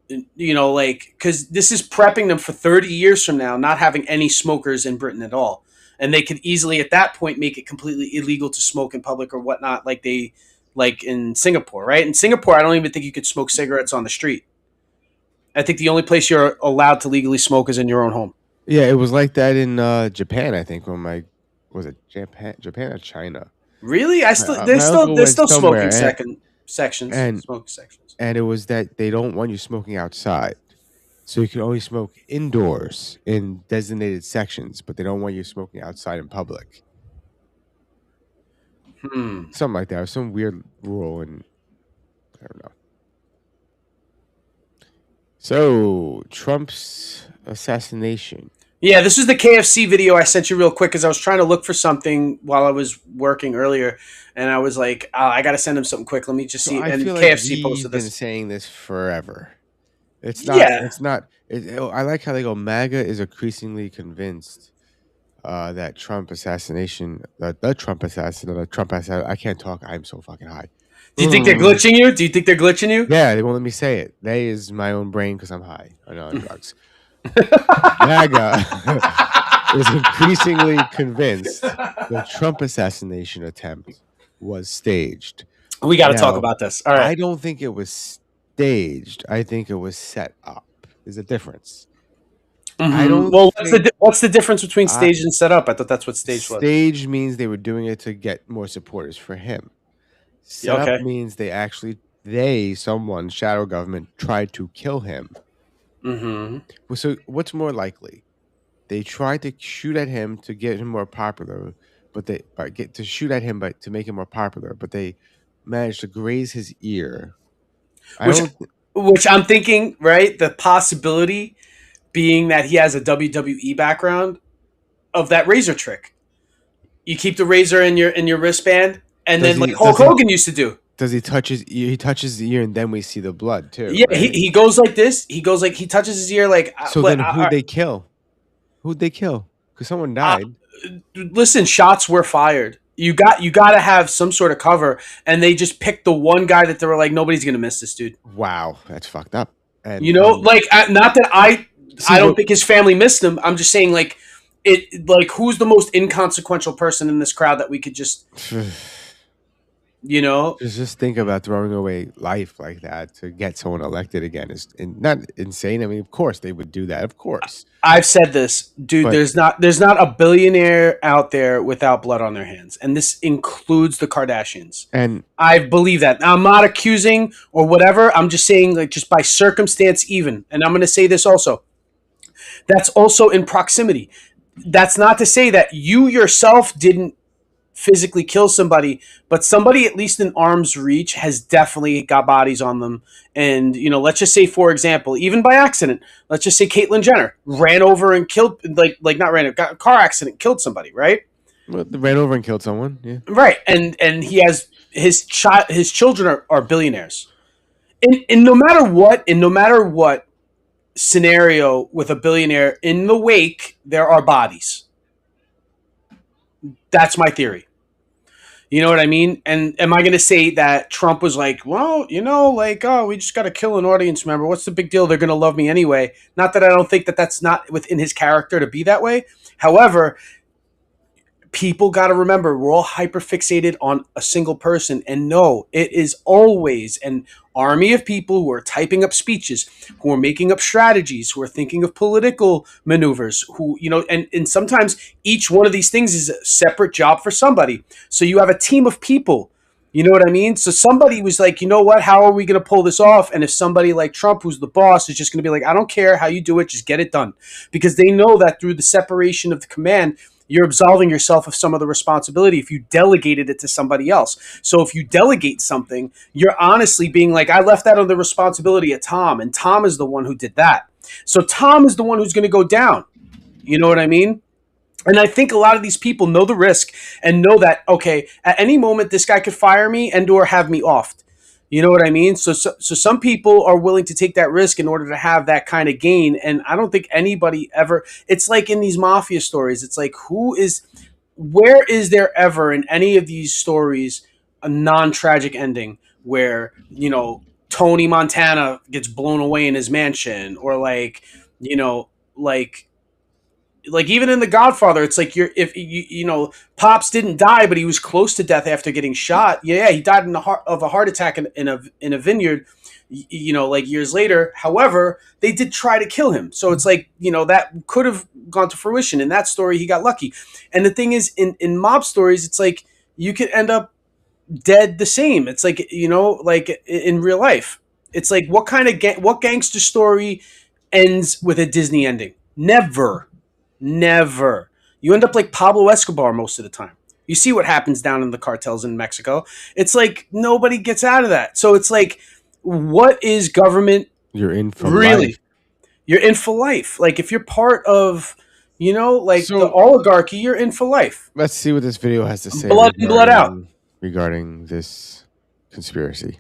because this is prepping them for 30 years from now, not having any smokers in Britain at all. And they could easily at that point make it completely illegal to smoke in public or whatnot, like in Singapore, right? In Singapore, I don't even think you could smoke cigarettes on the street. I think the only place you're allowed to legally smoke is in your own home. Yeah, it was like that in Japan, I think, was it Japan or China? Really? They're still smoking sections. Smoking sections. And it was that they don't want you smoking outside. So you can only smoke indoors in designated sections, but they don't want you smoking outside in public. Something like that. Or some weird rule, and I don't know. So, Trump's assassination. Yeah, this is the KFC video I sent you real quick because I was trying to look for something while I was working earlier, and I was like, I got to send him something quick. Let me just see. I And feel KFC like posted been this. saying this forever. It's not. Yeah. It's not. I like how they go. MAGA is increasingly convinced that Trump assassination, the Trump assassin, I can't talk. I'm so fucking high. Do you think they're glitching you? Yeah, they won't let me say it. They is my own brain because I'm high. I know on drugs. MAGA is increasingly convinced the Trump assassination attempt was staged. We got to talk about this. All right. I don't think it was staged. I think it was set up. There's a difference. I don't. Well, what's the difference between staged and set up? I thought that's what staged was. Staged means they were doing it to get more supporters for him. Set up means someone, shadow government, tried to kill him. Mm-hmm. So what's more likely? They tried to shoot at him to get him more popular, but to make him more popular, but they managed to graze his ear. Which I'm thinking, right? The possibility being that he has a WWE background of that razor trick. You keep the razor in your wristband, and then like Hulk Hogan used to do. Does he touch his ear? He touches the ear, and then we see the blood too. Yeah, right? he goes like this. He touches his ear like. So then, who'd they kill? Who'd they kill? Because someone died. Listen, shots were fired. You got to have some sort of cover, and they just picked the one guy that they were like, nobody's gonna miss this dude. Wow, that's fucked up. And not that I don't think his family missed him. I'm just saying who's the most inconsequential person in this crowd that we could just. You know, Just think about throwing away life like that to get someone elected again is not insane. I mean, of course they would do that, of course. I've said this, dude. But There's not a billionaire out there without blood on their hands, and this includes the Kardashians. and I believe that. Now, I'm not accusing or whatever. I'm just saying, like, just by circumstance, even. And I'm going to say this also. That's also in proximity. That's not to say that you yourself didn't physically kill somebody, but somebody at least in arm's reach has definitely got bodies on them. And, you know, let's just say, for example, even by accident, let's just say Caitlyn Jenner ran over and killed, like not ran, got a car accident, killed somebody, right? well, they ran over and killed someone. Yeah. Right. And he has his children are billionaires. And no matter what scenario with a billionaire, in the wake there are bodies. That's my theory. You know what I mean? And am I going to say that Trump was like, well, you know, like, oh, we just got to kill an audience member. What's the big deal? They're going to love me anyway. Not that I don't think that that's not within his character to be that way. However, people got to remember we're all hyper fixated on a single person, and no, it is always an army of people who are typing up speeches, who are making up strategies, who are thinking of political maneuvers, who, you know, and sometimes each one of these things is a separate job for somebody. So you have a team of people. You know what I mean? So somebody was like, you know what, how are we going to pull this off? And if somebody like Trump, who's the boss, is just going to be like, I don't care how you do it, just get it done. Because they know that through the separation of the command, you're absolving yourself of some of the responsibility if you delegated it to somebody else. So if you delegate something, you're honestly being like, I left that on the responsibility of Tom, and Tom is the one who did that. So Tom is the one who's going to go down. You know what I mean? And I think a lot of these people know the risk and know that, okay, at any moment this guy could fire me and or have me offed. You know what I mean? So some people are willing to take that risk in order to have that kind of gain. And I don't think anybody ever, it's like in these mafia stories, it's like, where is there ever in any of these stories a non-tragic ending where, you know, Tony Montana gets blown away in his mansion, or like, you know, like even in The Godfather, it's like you know, Pops didn't die, but he was close to death after getting shot. Yeah, he died of a heart attack in a vineyard, you know, like years later. However, they did try to kill him, so it's like, you know, that could have gone to fruition. In that story, he got lucky. And the thing is, in mob stories, it's like you could end up dead the same. It's like, you know, like in real life, it's like what gangster story ends with a Disney ending? Never. You end up like Pablo Escobar most of the time. You see what happens down in the cartels in Mexico. It's like nobody gets out of that. So it's like, what is government? You're in for really life. You're in for life. Like if you're part of, you know, like the oligarchy, you're in for life. Let's see what this video has to say. Blood in, blood out. Regarding this conspiracy.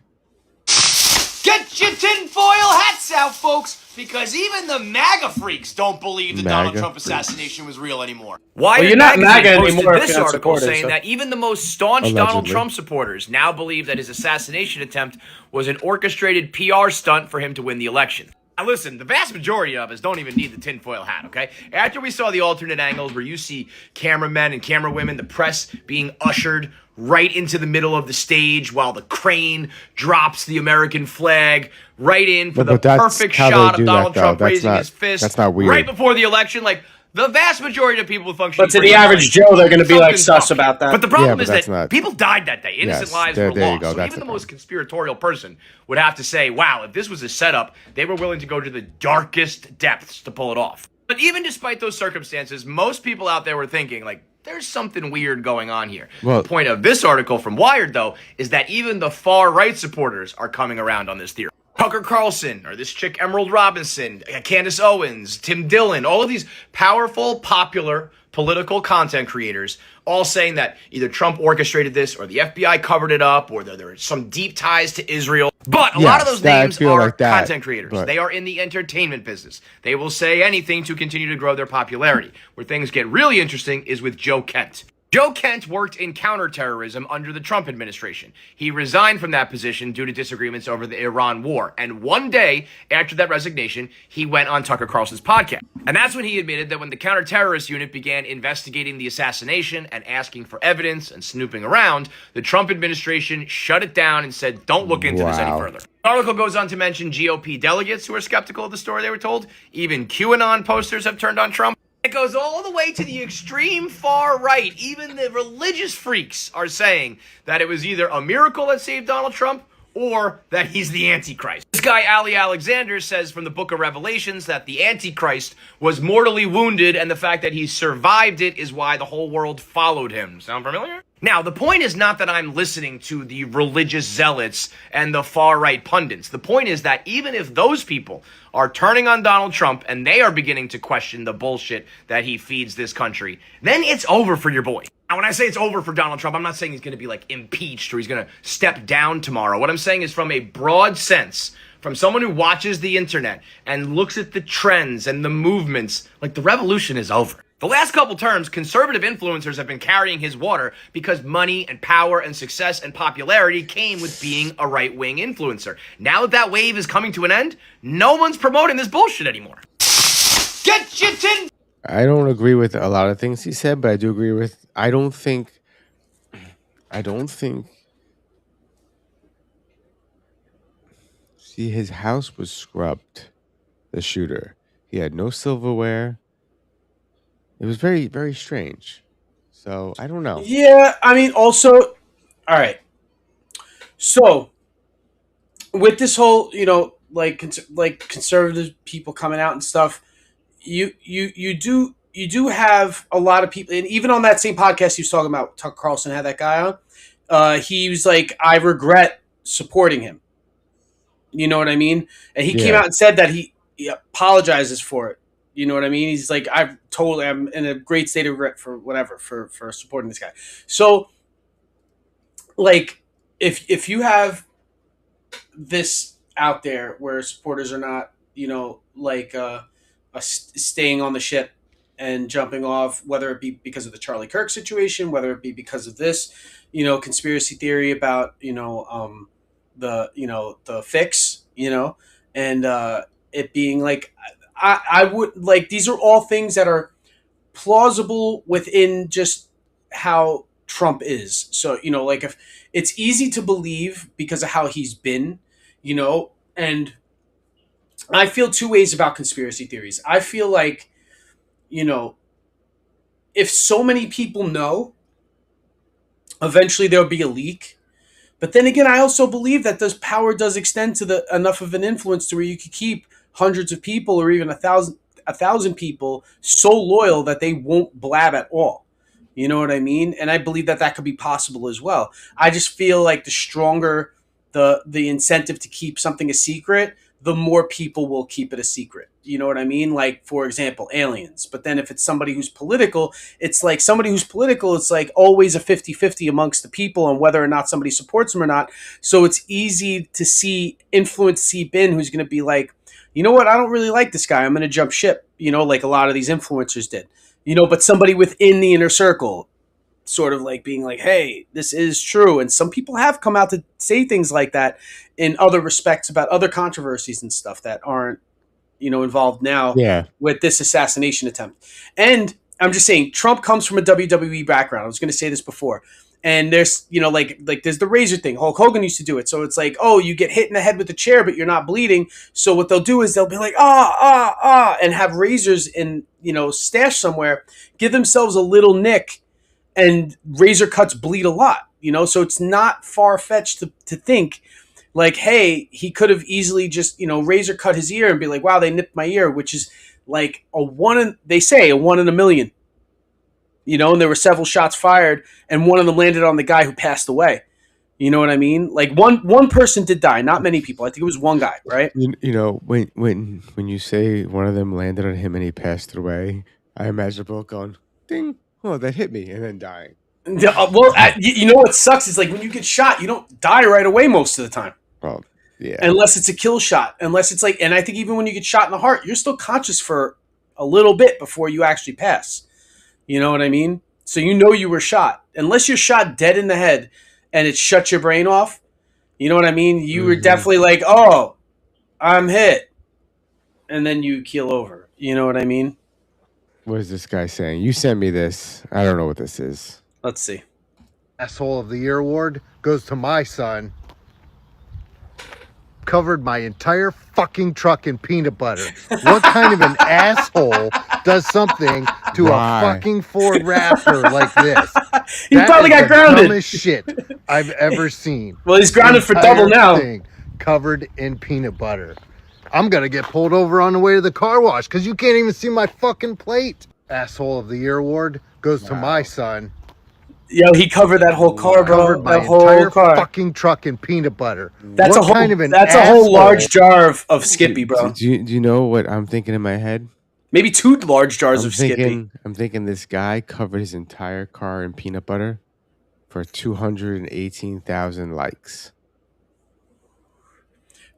Get your tinfoil hats out, folks, because even the MAGA freaks don't believe the Donald Trump assassination was real anymore. Well, you're not MAGA anymore. This article saying that even the most staunch Donald Trump supporters now believe that his assassination attempt was an orchestrated PR stunt for him to win the election. Now listen, the vast majority of us don't even need the tinfoil hat, okay? After we saw the alternate angles where you see cameramen and camerawomen, the press being ushered right into the middle of the stage while the crane drops the American flag right in for the perfect shot of Donald Trump raising his fist that's not weird. Right before the election, like the vast majority of people function. But to the average Joe, they're going to be like sus about that. But the problem is that people died that day. Innocent lives were lost. So even the most conspiratorial person would have to say, wow, if this was a setup, they were willing to go to the darkest depths to pull it off. But even despite those circumstances, most people out there were thinking, like, there's something weird going on here. Well, the point of this article from Wired, though, is that even the far-right supporters are coming around on this theory. Tucker Carlson, or this chick Emerald Robinson, Candace Owens, Tim Dillon, all of these powerful, popular political content creators all saying that either Trump orchestrated this or the FBI covered it up or there are some deep ties to Israel. But a lot of those names are content creators. They are in the entertainment business. They will say anything to continue to grow their popularity. Where things get really interesting is with Joe Kent. Joe Kent worked in counterterrorism under the Trump administration. He resigned from that position due to disagreements over the Iran war. And one day after that resignation, he went on Tucker Carlson's podcast. And that's when he admitted that when the counterterrorist unit began investigating the assassination and asking for evidence and snooping around, the Trump administration shut it down and said, don't look into this any further. The article goes on to mention GOP delegates who are skeptical of the story they were told. Even QAnon posters have turned on Trump. It goes all the way to the extreme far right. Even the religious freaks are saying that it was either a miracle that saved Donald Trump or that he's the Antichrist. This guy, Ali Alexander, says from the book of Revelations that the Antichrist was mortally wounded and the fact that he survived it is why the whole world followed him. Sound familiar? Now, the point is not that I'm listening to the religious zealots and the far-right pundits. The point is that even if those people are turning on Donald Trump and they are beginning to question the bullshit that he feeds this country, then it's over for your boy. Now, when I say it's over for Donald Trump, I'm not saying he's going to be, like, impeached or he's going to step down tomorrow. What I'm saying is from a broad sense, from someone who watches the internet and looks at the trends and the movements, like, the revolution is over. The last couple terms, conservative influencers have been carrying his water because money and power and success and popularity came with being a right-wing influencer. Now that wave is coming to an end, no one's promoting this bullshit anymore. Get your tin! I don't agree with a lot of things he said, but I do agree with, I don't think, see, his house was scrubbed, the shooter. He had no silverware. It was very, very strange. So, I don't know. Yeah, I mean, also, all right. So, with this whole, like conservative people coming out and stuff, you do have a lot of people, and even on that same podcast he was talking about, Tucker Carlson had that guy on, he was like, I regret supporting him. You know what I mean? And he came out and said that he apologizes for it. You know what I mean? He's like, I'm in a great state of regret for whatever, for supporting this guy. So, like, if you have this out there where supporters are not, staying on the ship and jumping off, whether it be because of the Charlie Kirk situation, whether it be because of this, conspiracy theory about, the fix, and it being like, I would like, these are all things that are plausible within just how Trump is. So, if it's easy to believe because of how he's been, and I feel two ways about conspiracy theories. I feel like, if so many people know, eventually there'll be a leak. But then again, I also believe that this power does extend to enough of an influence to where you could keep hundreds of people or even a thousand people so loyal that they won't blab at all. You know what I mean? And I believe that could be possible as well. I just feel like the stronger the incentive to keep something a secret, the more people will keep it a secret. You know what I mean? Like, for example, aliens. But then if it's somebody who's political, it's like always a 50-50 amongst the people on whether or not somebody supports them or not. So it's easy to see influence seep in who's going to be like, you know what? I don't really like this guy. I'm going to jump ship, like a lot of these influencers did, but somebody within the inner circle sort of like being like, hey, this is true. And some people have come out to say things like that in other respects about other controversies and stuff that aren't, involved now with this assassination attempt. And I'm just saying, Trump comes from a WWE background. I was going to say this before. And there's, there's the razor thing. Hulk Hogan used to do it. So it's like, oh, you get hit in the head with a chair, but you're not bleeding. So what they'll do is they'll be like, and have razors in, stashed somewhere, give themselves a little nick, and razor cuts bleed a lot, So it's not far-fetched to think like, hey, he could have easily just, razor cut his ear and be like, wow, they nipped my ear, which is like a 1 in a million. And there were several shots fired, and one of them landed on the guy who passed away. You know what I mean? Like one person did die, not many people. I think it was one guy, right? When you say one of them landed on him and he passed away, I imagine both going, ding, oh, that hit me, and then dying. Well, what sucks is like when you get shot, you don't die right away most of the time. Well, yeah. Unless it's a kill shot. Unless it's like, and I think even when you get shot in the heart, you're still conscious for a little bit before you actually pass. You know what I mean? So you know you were shot. Unless you're shot dead in the head and it shuts your brain off, you know what I mean? You were definitely like, oh, I'm hit. And then you keel over. You know what I mean? What is this guy saying? You sent me this. I don't know what this is. Let's see. Asshole of the Year award goes to my son. Covered my entire fucking truck in peanut butter. What kind of an asshole does something to a fucking Ford Raptor like this? He probably got grounded. Dumbest shit I've ever seen. Well, he's grounded for double now. Thing covered in peanut butter. I'm gonna get pulled over on the way to the car wash because you can't even see my fucking plate. Asshole of the Year award goes to my son. Yo, he covered that whole car, bro. Covered my that whole entire car. fucking truck in peanut butter. That's what a whole kind of an that's asshole? a whole large jar of Skippy, bro. Do you know what I'm thinking in my head? Maybe 2 large jars of Skippy. I'm thinking this guy covered his entire car in peanut butter for 218,000 likes.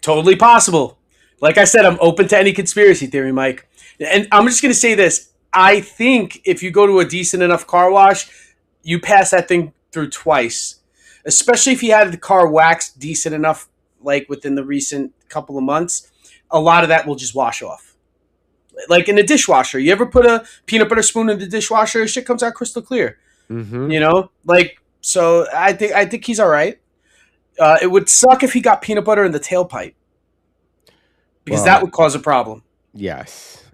Totally possible. Like I said, I'm open to any conspiracy theory, Mike. And I'm just going to say this. I think if you go to a decent enough car wash, you pass that thing through twice. Especially if you had the car waxed decent enough, like within the recent couple of months, a lot of that will just wash off. Like in a dishwasher. You ever put a peanut butter spoon in the dishwasher? Shit comes out crystal clear. Mm-hmm. You know? Like, so I think he's all right. It would suck if he got peanut butter in the tailpipe. Because that would cause a problem. Yes.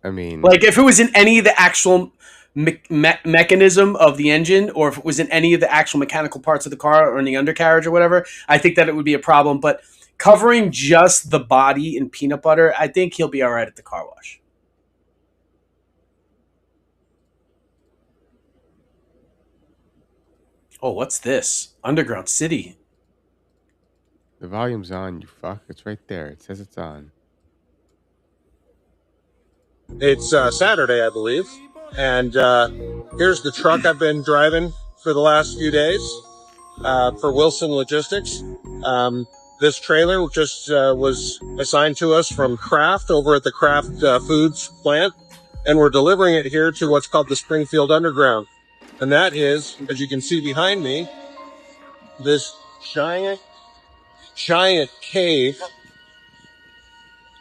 I mean... Like, if it was in any of the actual mechanism of the engine, or if it was in any of the actual mechanical parts of the car, or in the undercarriage or whatever, I think that it would be a problem. But covering just the body in peanut butter, I think he'll be all right at the car wash. Oh, what's this? Underground City. The volume's on, you fuck. It's right there. It says it's on. It's Saturday, I believe. And here's the truck I've been driving for the last few days for Wilson Logistics. This trailer just was assigned to us from Kraft over at the Kraft Foods plant. And we're delivering it here to what's called the Springfield Underground. And that is, as you can see behind me, this giant cave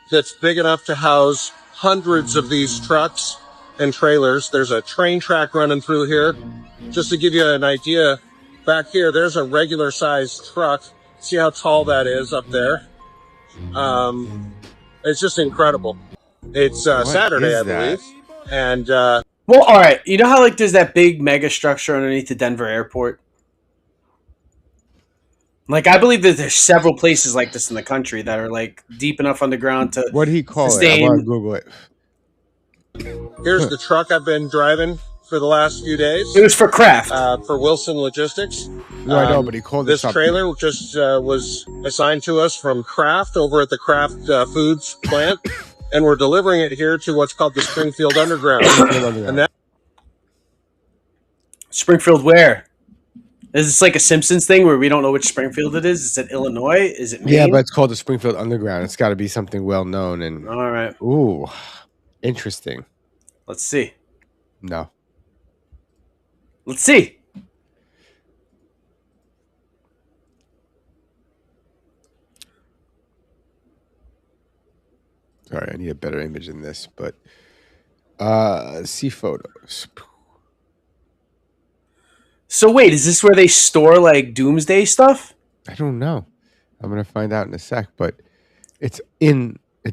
that's big enough to house hundreds of these trucks and trailers. There's a train track running through here. Just to give you an idea, back here, there's a regular sized truck. See how tall that is up there? It's just incredible. It's Saturday, I believe. And well, all right. You know how like there's that big mega structure underneath the Denver airport? Like, I believe that there's several places like this in the country that are like deep enough underground to what did he call sustain... it? I want to Google it. Here's the truck I've been driving for the last few days. It was for Kraft. For Wilson Logistics. No, I know, but he called this trailer just was assigned to us from Kraft over at the Kraft Foods plant. And we're delivering it here to what's called the Springfield Underground. And that Springfield where? Is this like a Simpsons thing where we don't know which Springfield it is? Is it Illinois? Is it Maine? Yeah, but it's called the Springfield Underground. It's got to be something well known. And all right. Ooh, interesting. Let's see. No. Let's see. Sorry, I need a better image than this, but see photos. So wait, is this where they store like doomsday stuff? I don't know. I'm gonna find out in a sec, but it's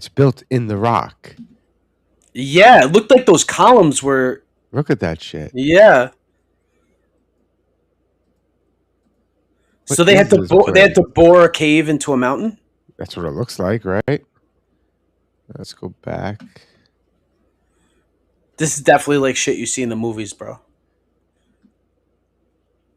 built in the rock. Yeah, it looked like those columns were. Look at that shit. Yeah. So they had to bore a cave into a mountain? That's what it looks like, right? Let's go back. This is definitely like shit you see in the movies, bro.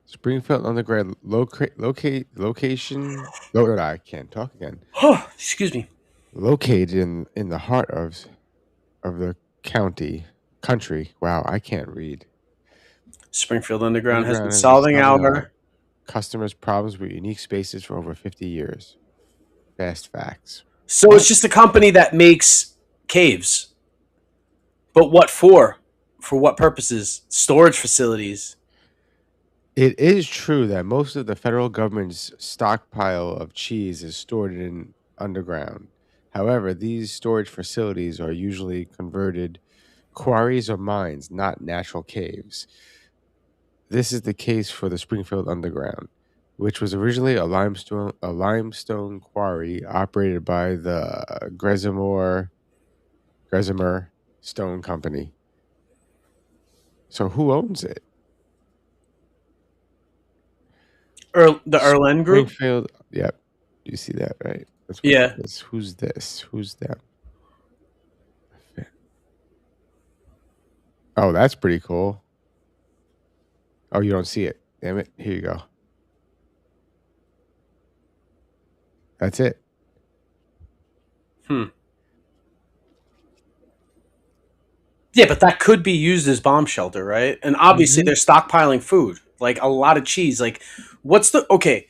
Springfield Underground location. No, I can't talk again. Oh, excuse me. Located in the heart of the country. Wow, I can't read. Springfield Underground has been solving our customers' problems with unique spaces for over 50 years. Fast facts. So it's just a company that makes caves. But what for? For what purposes? Storage facilities. It is true that most of the federal government's stockpile of cheese is stored in underground. However, these storage facilities are usually converted quarries or mines, not natural caves. This is the case for the Springfield Underground, which was originally a limestone quarry operated by the Gresimer Stone Company. So who owns it? The Erlen Group? Springfield. Yep. You see that, right? That's what Yeah. it is. Who's this? Who's them? Oh, that's pretty cool. Oh, you don't see it. Damn it. Here you go. That's it. Yeah, but that could be used as bomb shelter, right? And obviously they're stockpiling food, like a lot of cheese. Like, okay,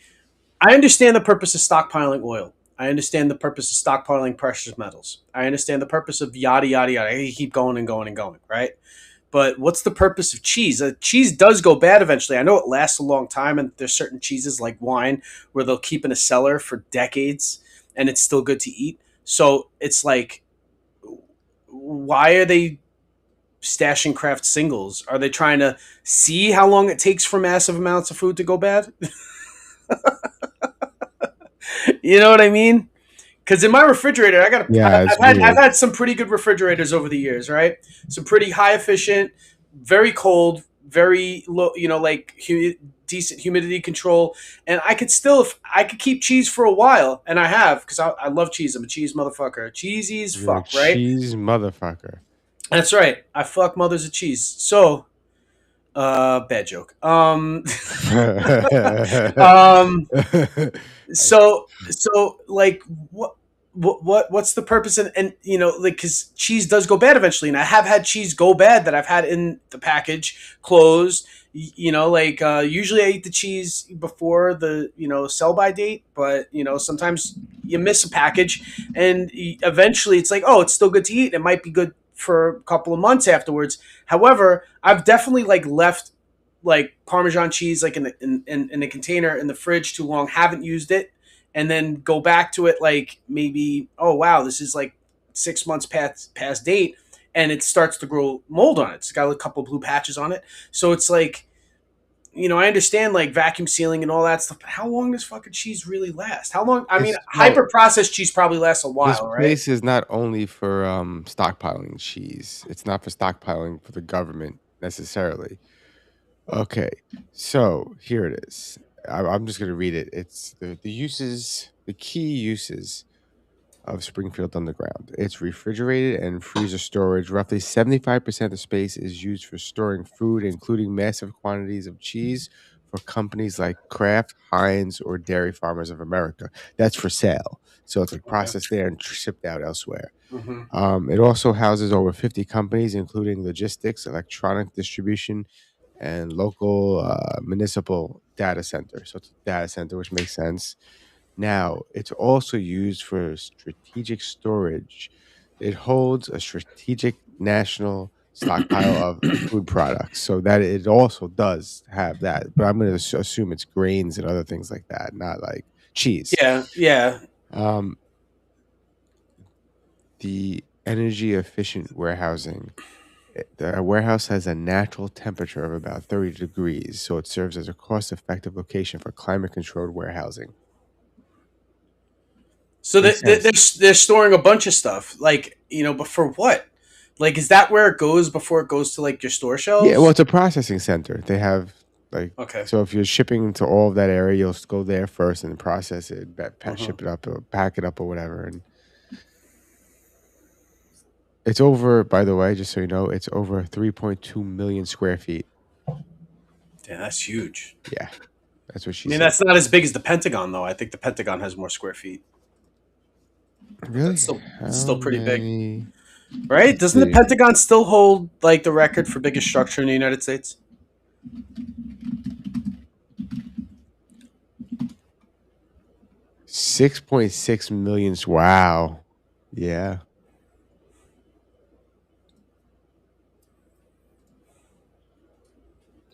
I understand the purpose of stockpiling oil. I understand the purpose of stockpiling precious metals. I understand the purpose of yada, yada, yada. You keep going and going and going, right? But what's the purpose of cheese? Cheese does go bad eventually. I know it lasts a long time, and there's certain cheeses like wine where they'll keep in a cellar for decades, and it's still good to eat. So it's like, why are they stashing craft singles? Are they trying to see how long it takes for massive amounts of food to go bad? You know what I mean? Because in my refrigerator, I've had some pretty good refrigerators over the years, right? Some pretty high efficient, very cold, very low, decent humidity control, and I could keep cheese for a while, and I have, because I love cheese. I'm a cheese motherfucker, cheesy as fuck, right? Cheese motherfucker. That's right. I fuck mothers of cheese. So, bad joke. So like, what's the purpose? And because cheese does go bad eventually, and I have had cheese go bad that I've had in the package closed. Usually I eat the cheese before the sell by date, but sometimes you miss a package, and eventually it's like, oh, it's still good to eat. It might be good for a couple of months afterwards. However, I've definitely left Parmesan cheese in a container in the fridge too long, haven't used it, and then go back to it maybe, oh wow, this is 6 months past date, and it starts to grow mold on it. It's got a couple blue patches on it. So it's I understand vacuum sealing and all that stuff, but how long does fucking cheese really last? How long? I mean, hyper processed cheese probably lasts a while, right? This place is not only for stockpiling cheese. It's not for stockpiling for the government necessarily. Okay, so here it is. I'm just going to read it. It's the key uses of Springfield Underground. It's refrigerated and freezer storage. Roughly 75% of the space is used for storing food, including massive quantities of cheese for companies like Kraft, Heinz, or Dairy Farmers of America. That's for sale. So it's processed there and shipped out elsewhere. Mm-hmm. It also houses over 50 companies, including logistics, electronic distribution, and local municipal data center. So it's a data center, which makes sense. Now, it's also used for strategic storage. It holds a strategic national stockpile of food products, so that it also does have that. But I'm going to assume it's grains and other things like that, not like cheese. Yeah. The energy efficient warehousing. The warehouse has a natural temperature of about 30 degrees, so it serves as a cost-effective location for climate-controlled warehousing. So they're storing a bunch of stuff, but for what? Is that where it goes before it goes to your store shelves? Yeah, well, it's a processing center. They have okay. So if you're shipping to all of that area, you'll go there first and process it, ship it up, or pack it up, or whatever. And it's over, by the way, just so you know, it's over 3.2 million square feet. Yeah, that's huge. Yeah, that's what she said. I mean, that's not as big as the Pentagon, though. I think the Pentagon has more square feet. Really? It's still pretty big. Right? Doesn't the Pentagon still hold the record for biggest structure in the United States? $6.6 million. Wow. Yeah.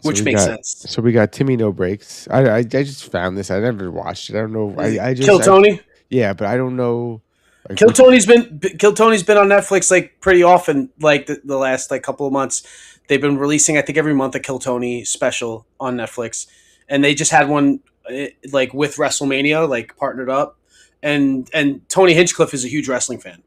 which makes sense. So we got Timmy No Breaks. I just found this. I never watched it. I don't know. I just Kill Tony. Yeah, but I don't know. Like, Kill Tony's been on Netflix like pretty often. Like the last like couple of months, they've been releasing I think every month a Kill Tony special on Netflix, and they just had one like with WrestleMania like partnered up, and Tony Hinchcliffe is a huge wrestling fan,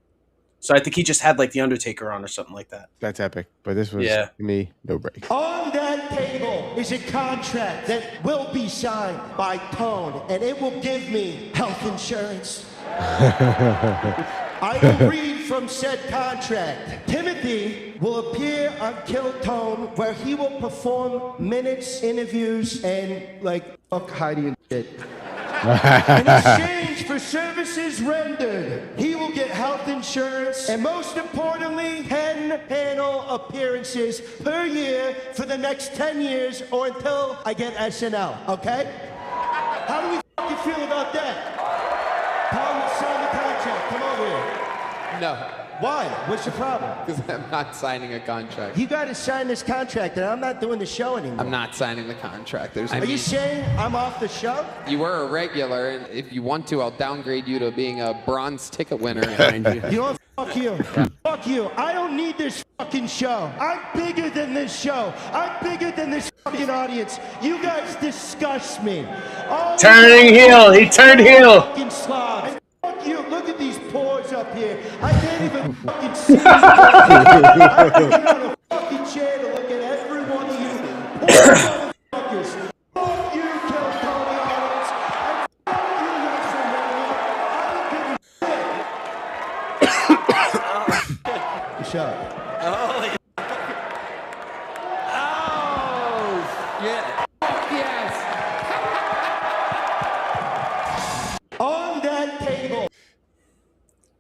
so I think he just had like the Undertaker on or something like that. That's epic. But this was Timmy No Breaks. On that table is a contract that will be signed by Tone, and it will give me health insurance. I will read from said contract. Timothy will appear on Kill Tone, where he will perform minutes, interviews, and like fuck Heidi and shit. In exchange for services rendered, he will get health insurance and most importantly, 10 panel appearances per year for the next 10 years or until I get SNL, okay? How do we fucking feel about that? Paul, sign the contract. Come over here. No. Why? What's your problem? Because I'm not signing a contract. You got to sign this contract, and I'm not doing the show anymore. I'm not signing the contract. Are you saying I'm off the show? You were a regular, and if you want to, I'll downgrade you to being a bronze ticket winner. You know what? Fuck you. Fuck you. I don't need this fucking show. I'm bigger than this show. I'm bigger than this fucking audience. You guys disgust me. Oh, Turning heel. He turned heel. Fucking slobs. And fuck you. Look at these pores up here. I can't even fucking see. I have to get on a fucking chair to look at every one of you poor motherfuckers. Fuck you, Kill Tony audience. And fuck you, WrestleMania. I don't give a shit. Shut up. On that table.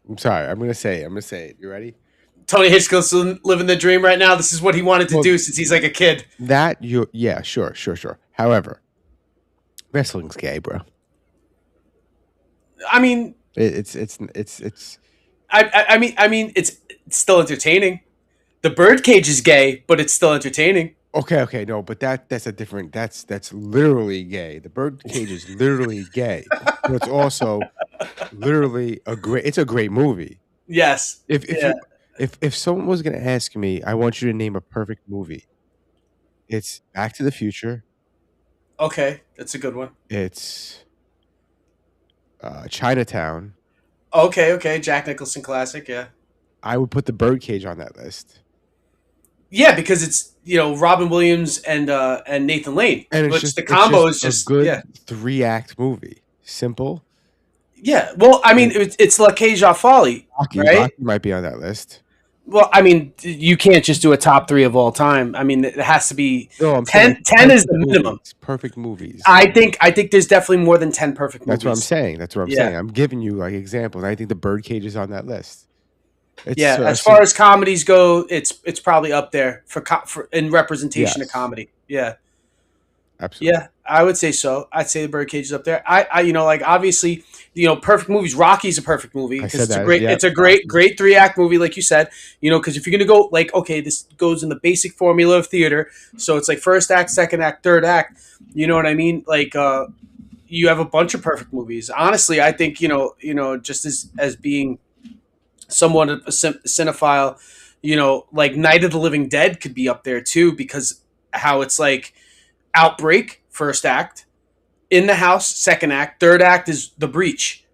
I'm sorry. I'm gonna say it. You ready? Tony Hinchcliffe's living the dream right now. This is what he wanted to do since he's like a kid. Sure. However, wrestling's gay, bro. I mean, it's. I mean, it's still entertaining. The birdcage is gay, but it's still entertaining. Okay, no, but that's a different. That's literally gay. The birdcage is literally gay, but it's also literally It's a great movie. Yes. If someone was going to ask me, I want you to name a perfect movie. It's Back to the Future. Okay, that's a good one. It's Chinatown. Okay, Jack Nicholson classic. Yeah. I would put The Birdcage on that list. Yeah, because it's Robin Williams and Nathan Lane, and which the combo is just a good 3-act movie. Simple. Yeah, well, I mean, it's La Cage aux Folles, right? Rocky might be on that list. Well, I mean, you can't just do a top 3 of all time. I mean, it has to be 10 is the minimum. Perfect movies. I think there's definitely more than 10 perfect movies. That's what I'm saying. I'm giving you like examples. I think The Birdcage is on that list. As far as comedies go, it's probably up there for in representation of comedy. Yeah. Absolutely. Yeah, I would say so. I'd say The Birdcage is up there. I obviously, perfect movies. Rocky's a perfect movie because it's a great 3-act movie, like you said. Because if you're gonna go like, okay, this goes in the basic formula of theater, so it's like first act, second act, third act. You know what I mean? Like, you have a bunch of perfect movies. Honestly, I think just as being somewhat of a cinephile, like Night of the Living Dead could be up there too, because how it's like Outbreak, first act, In the House, second act, third act is The Breach.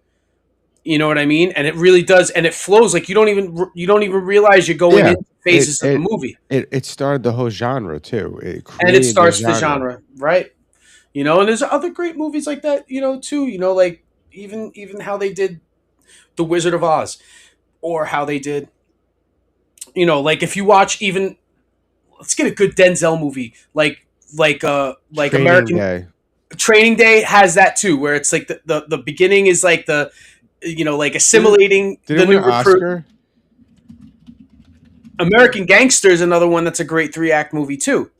You know what I mean? And it really does, and it flows like you don't even realize you're going into phases of the movie. It started the whole genre too. It starts the genre, right? And there's other great movies like that, too. Like even how they did The Wizard of Oz. Or how they did, like if you watch let's get a good Denzel movie, like Training American Day. Training Day has that too, where it's like the beginning is like like assimilating the new recruit. American Gangster is another one that's a great 3-act movie too.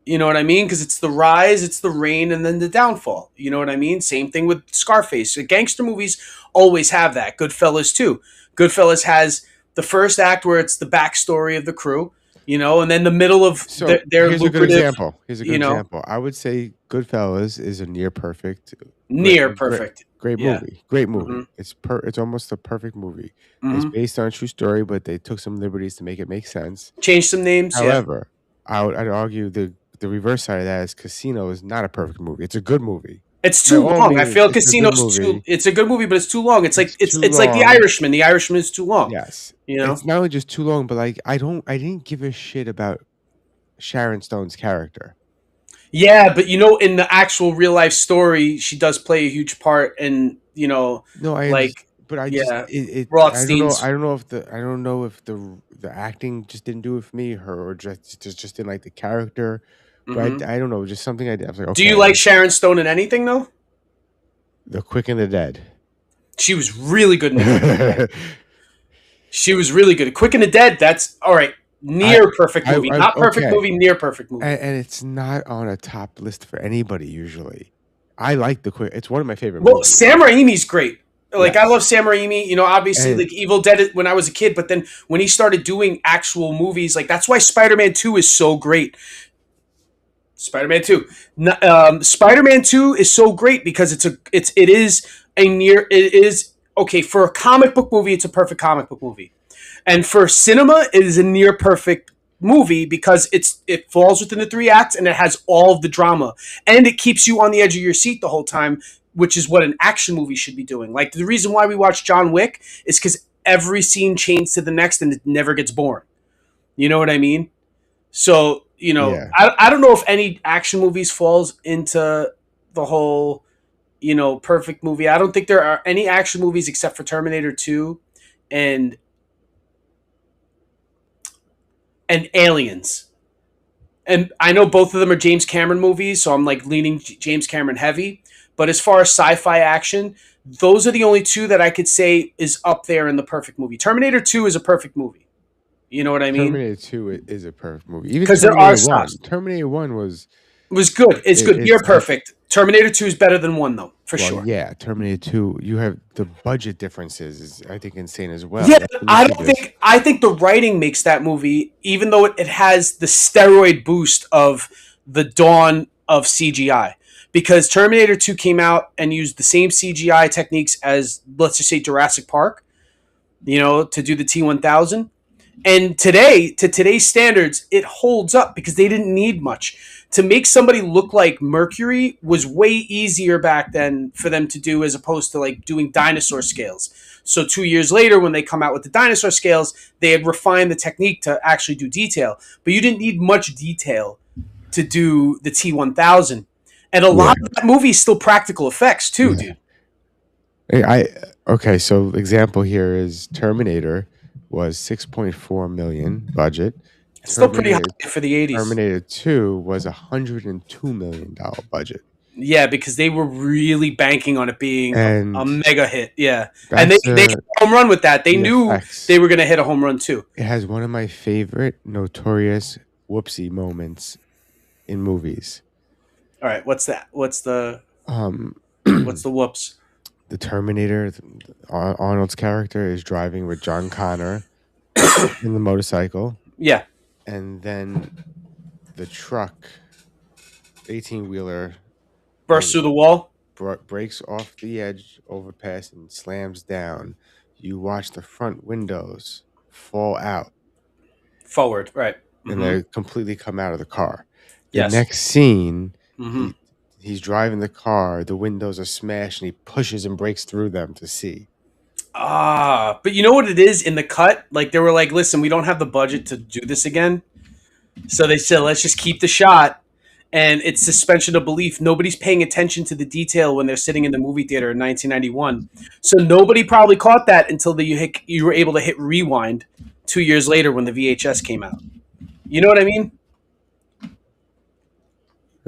You know what I mean? Because it's the rise, it's the reign, and then the downfall. You know what I mean? Same thing with Scarface. The gangster movies always have that. Goodfellas too. Goodfellas has the first act where it's the backstory of the crew. you know, and then the middle of So their here's a good lucrative. example. Here's a good example. I would say Goodfellas is a near perfect, great Yeah. movie. Great movie. It's almost a perfect movie. It's based on a true story, but they took some liberties to make it make sense. Change some names. However, I'd argue the reverse side of that is Casino is not a perfect movie. It's a good movie. It's too long. I feel Casino's too. It's a good movie, but it's too long. It's like it's like The Irishman. The Irishman is too long. Yes, you know, it's not only just too long, but like I didn't give a shit about Sharon Stone's character. Yeah, but you know, in the actual real life story, she does play a huge part, and you know, Rothstein's. I don't know if the acting just didn't do it for me, or just didn't like the character. But I don't know, just something I did. I was like, okay. Do you like Sharon Stone in anything though? The Quick and the Dead. She was really good in it. She was really good. Quick and the Dead. That's all right. Near perfect movie, not perfect movie. Near perfect movie. And it's not on a top list for anybody usually. I like the Quick. It's one of my favorite movies. Well, Sam Raimi's great. Like I love Sam Raimi. You know, obviously, like Evil Dead when I was a kid, but then when he started doing actual movies, like that's why Spider-Man 2 is so great. Spider-Man 2 is so great because it is okay for a comic book movie. It's a perfect comic book movie, and for cinema, it is a near perfect movie because it falls within the 3 acts and it has all of the drama and it keeps you on the edge of your seat the whole time, which is what an action movie should be doing. Like the reason why we watch John Wick is because every scene changes to the next and it never gets boring. You know what I mean? So. You know, I don't know if any action movies falls into the whole, you know, perfect movie. I don't think there are any action movies except for Terminator 2 and Aliens. And I know both of them are James Cameron movies, so I'm like leaning James Cameron heavy. But as far as sci-fi action, those are the only 2 that I could say is up there in the perfect movie. Terminator 2 is a perfect movie. You know what I mean? Terminator 2 is a perfect movie. Even because there are stops. Terminator 1 was good. It's good. You're perfect. Terminator 2 is better than 1 though, for sure. Yeah, Terminator 2. You have the budget differences is I think insane as well. Yeah, I think the writing makes that movie, even though it has the steroid boost of the dawn of CGI. Because Terminator 2 came out and used the same CGI techniques as, let's just say, Jurassic Park, you know, to do the T-1000. And today's standards, it holds up because they didn't need much. To make somebody look like Mercury was way easier back then for them to do as opposed to like doing dinosaur scales. So 2 years later, when they come out with the dinosaur scales, they had refined the technique to actually do detail. But you didn't need much detail to do the T-1000. And a lot of that movie is still practical effects too, dude. Okay, so example here is Terminator was $6.4 million budget. It's still pretty high for the 80s. Terminator 2 was $102 million budget. Yeah, because they were really banking on it being a mega hit. Yeah, and they hit a home run with that. They knew they were going to hit a home run too. It has one of my favorite notorious whoopsie moments in movies. All right, what's that? What's the what's the whoops? The Terminator, Arnold's character is driving with John Connor in the motorcycle. Yeah. And then the truck, 18-wheeler, bursts through the wall, breaks off the edge overpass and slams down. You watch the front windows fall out. Forward, right. And they completely come out of the car. The next scene, he's driving the car, the windows are smashed, and he pushes and breaks through them to see. But you know what it is in the cut? Like, they were like, listen, we don't have the budget to do this again. So they said, let's just keep the shot. And it's suspension of belief. Nobody's paying attention to the detail when they're sitting in the movie theater in 1991. So nobody probably caught that until you were able to hit rewind 2 years later when the VHS came out. You know what I mean?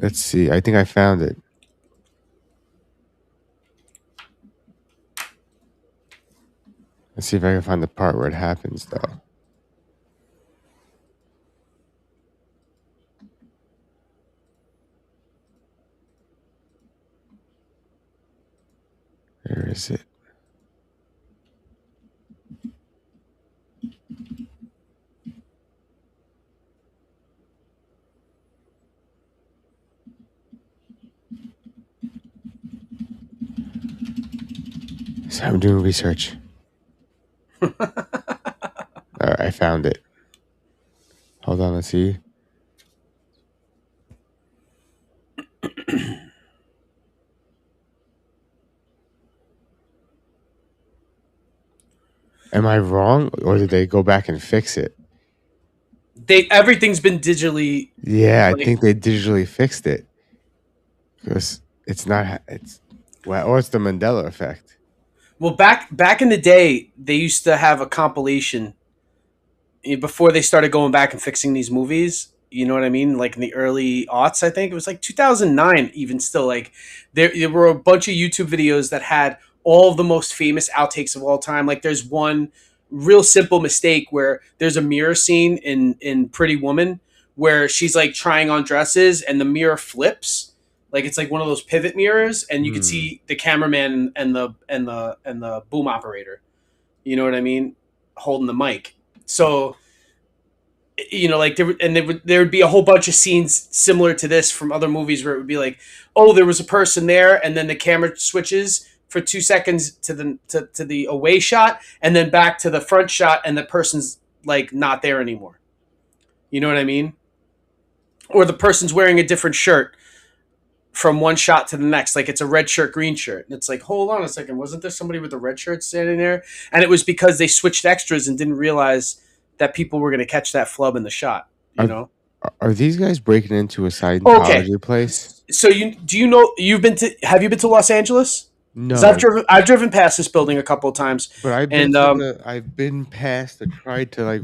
Let's see. I think I found it. Let's see if I can find the part where it happens, though. Where is it? So I'm doing research. All right, I found it. Hold on, let's see. Am I wrong, or did they go back and fix it? Everything's been digitally. Yeah, I think they digitally fixed it because it's not. It's or it's the Mandela effect. Well, back in the day, they used to have a compilation before they started going back and fixing these movies. You know what I mean? Like in the early aughts, I think it was like 2009. Even still, like there were a bunch of YouTube videos that had all of the most famous outtakes of all time. Like there's one real simple mistake where there's a mirror scene in Pretty Woman where she's like trying on dresses and the mirror flips. Like it's like one of those pivot mirrors, and you can see the cameraman and the boom operator. You know what I mean? Holding the mic. So, you know, like there would be a whole bunch of scenes similar to this from other movies where it would be like, oh, there was a person there, and then the camera switches for 2 seconds to the away shot, and then back to the front shot, and the person's like not there anymore. You know what I mean? Or the person's wearing a different shirt from one shot to the next, like it's a red shirt, green shirt. And it's like, hold on a second, wasn't there somebody with a red shirt standing there? And it was because they switched extras and didn't realize that people were going to catch that flub in the shot, you know? Are these guys breaking into a Scientology place? So have you been to Los Angeles? No. I've driven past this building a couple of times. But I've been past or tried to like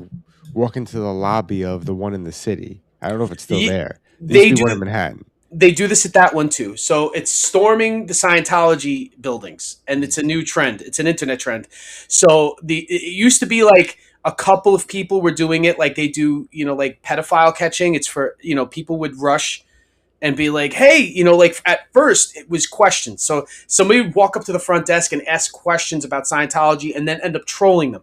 walk into the lobby of the one in the city. I don't know if it's still there. They do one in Manhattan. They do this at that one too. So it's storming the Scientology buildings, and it's a new trend. It's an internet trend. So it used to be like a couple of people were doing it, like they do, you know, like pedophile catching. It's for, you know, people would rush and be like, hey, you know, like at first it was questions. So somebody would walk up to the front desk and ask questions about Scientology and then end up trolling them,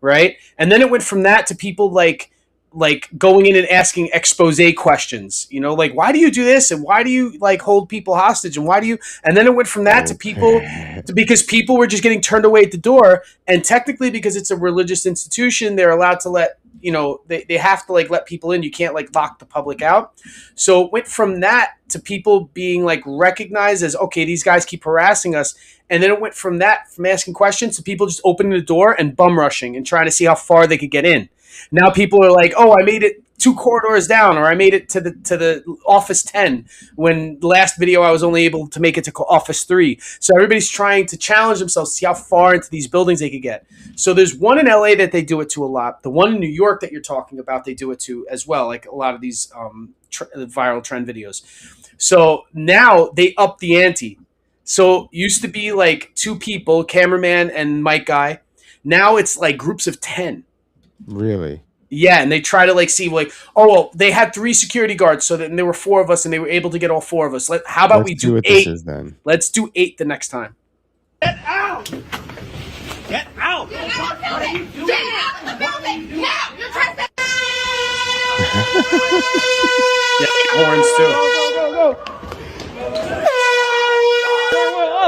right? And then it went from that to people like going in and asking expose questions, you know, like, why do you do this? And why do you like hold people hostage? And and then it went from that to people, because people were just getting turned away at the door. And technically, because it's a religious institution, they're allowed to let, you know, they have to like let people in. You can't like lock the public out. So it went from that to people being like recognized as, okay, these guys keep harassing us. And then it went from asking questions to people just opening the door and bum rushing and trying to see how far they could get in. Now people are like, oh, I made it 2 corridors down, or I made it to the office 10 when the last video I was only able to make it to office 3. So everybody's trying to challenge themselves to see how far into these buildings they could get. So there's one in LA that they do it to a lot. The one in New York that you're talking about, they do it to as well, like a lot of these viral trend videos. So now they up the ante. So used to be like 2 people, cameraman and mic guy. Now it's like groups of 10. Really? Yeah, and they try to like see like, oh, well, they had 3 security guards, so then there were 4 of us, and they were able to get all 4 of us. How about we do 8? Then. Let's do 8 the next time. Get out! Get out! Get out of the building! Get out of the building! Now! You're trespassing! Yeah, horns too. Go!